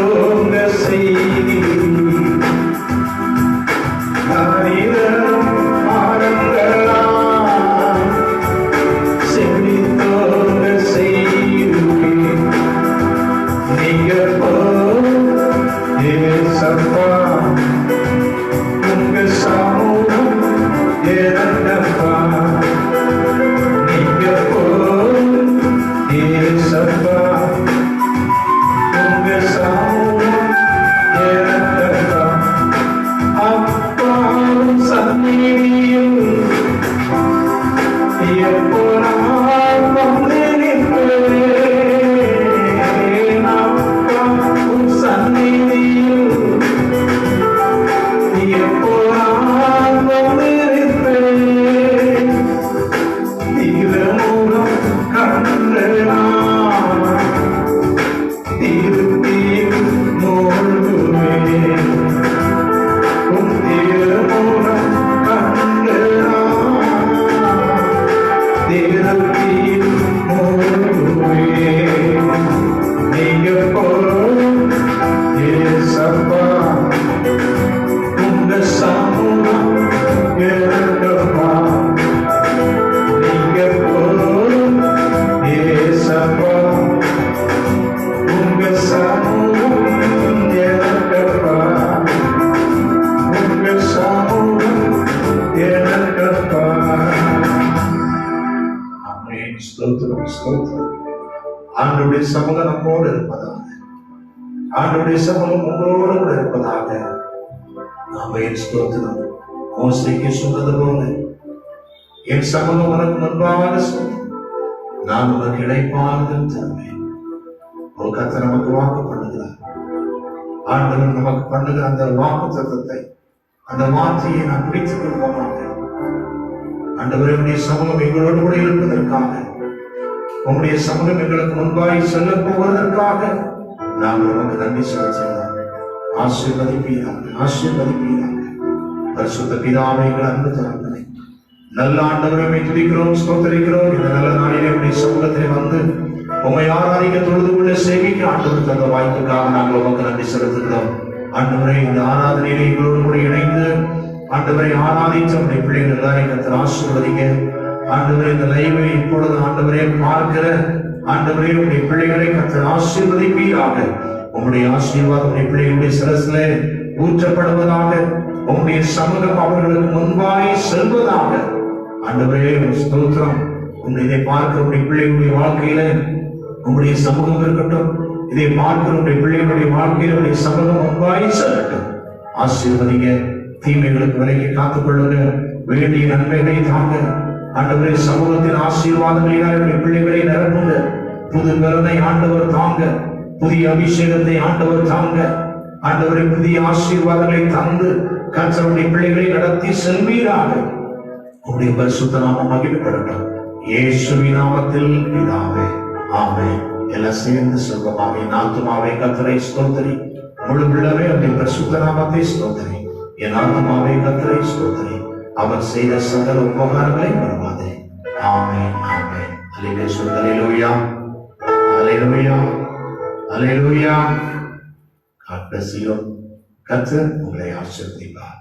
இருப்பதாக. ஆண்டவருடைய சமூகம் உங்களோடு கூட இருப்பதாக. ஆமென். ஸ்தோத்திரம். மோசேக்கு சொன்னது போல என் சமூகம் உனக்கு முன்பாக சொல், நான் உனக்கு இளைப்பாறுதல் தருவேன். ஒரு கர்த்தர் நமக்கு வாக்கு பண்ணுகிறார். ஆண்டவர் நமக்கு பண்ணுகிற அந்த வாக்கு தத்துவத்தை, அந்த வார்த்தையை நான் பிடித்துக் கொள்வோமாக. ஆண்டவருடைய சமூகம் எங்களோடு கூட இருப்பதற்காக, உங்களுடைய சமூகம் எங்களுக்கு முன்பாய் செல்ல போவதற்காக நாங்கள் நமக்கு நன்றி செலுத்துகிறோம். ஆசீர்வதிப்பீராக, ஆசீர்வதிப்பீராக. பரிசுத்த பிதாவே, எங்கள் அன்பு தகப்பனே, நல்ல ஆண்டவரை துதிக்கிறோம், ஸ்தோத்திரிக்கிறோம். இந்த நல்ல நாளிலே உடைய சமூகத்திலே வந்து உம்மை ஆராதிக்க, தொழுது கொள்ள, சேவிக்க ஆண்டவர் தந்த வாய்ப்புக்காக நாங்கள் உமக்கு நன்றி செலுத்துகிறோம். ஆண்டவரை இந்த ஆராதனையிலே எங்களோடு கூட இணைந்து ஆண்டவரை ஆராதித்த உடைய பிள்ளைகள் எல்லாரையும் கர்த்தர் ஆசீர்வதிங்க. ஆண்டவரை இந்த லைவை இப்பொழுது ஆண்டவரை பார்க்கிற ஆண்டவரை உடைய பிள்ளைகளை கர்த்தர் ஆசீர்வதிப்பீராக. உங்களுடைய ஆசீர்வாதம் உடைய பிள்ளைகளுடைய சிரசிலே ஊற்றப்படுவதாக. உங்களுடைய சமூகம் அவர்களுக்கு முன்பாய் செல்வதாக. ஆண்டவரே ஸ்தோத்திரம். இதை பார்க்கிற உடைய பிள்ளைகளுடைய வாழ்க்கையில உங்களுடைய சமூகம் இருக்கட்டும். இதை பார்க்கிற உடைய பிள்ளைகளுடைய வாழ்க்கையில உடைய சமூகம் முன்பாய் செல்லட்டும். ஆசீர்வதிங்க. தீமைகளுக்கு விலகி காத்துக் கொள்ளுங்க. வேண்டிய நன்மைகளை தாங்க. ஆண்டவரே சமூகத்தின் ஆசீர்வாதங்களினால் பிள்ளைகளை நிரப்புங்க. புது பலனை ஆண்டவர் தாங்க. புதிய அபிஷேகத்தை ஆண்டவர் தாங்க. ஆண்டவரை புதிய ஆசீர்வாதங்களை தந்து கர்த்தருடைய பிள்ளைகளை நடத்தி செல்வீராக. உங்களுடைய பரிசுத்த நாமம் மகிமைப்படட்டும். இயேசுவின் நாமத்தில் பிதாவே, ஆமென். எல்லாம் சேர்ந்து சொல்வோமாக. என் ஆத்துமாவே கர்த்தரை ஸ்தோத்திரி, முழு உள்ளமே அவருடைய பரிசுத்த நாமத்தை ஸ்தோத்திரி. என் ஆத்துமாவே கர்த்தரை ஸ்தோத்திரி, அவர் செய்த சகல உபகாரங்களை மறவாதே. ஆமென், ஆமென். அல்லேலூயா, அல்லேலூயா, அல்லேலூயா. God bless you. கர்த்தர் உங்களை ஆசீர்வதிப்பார்.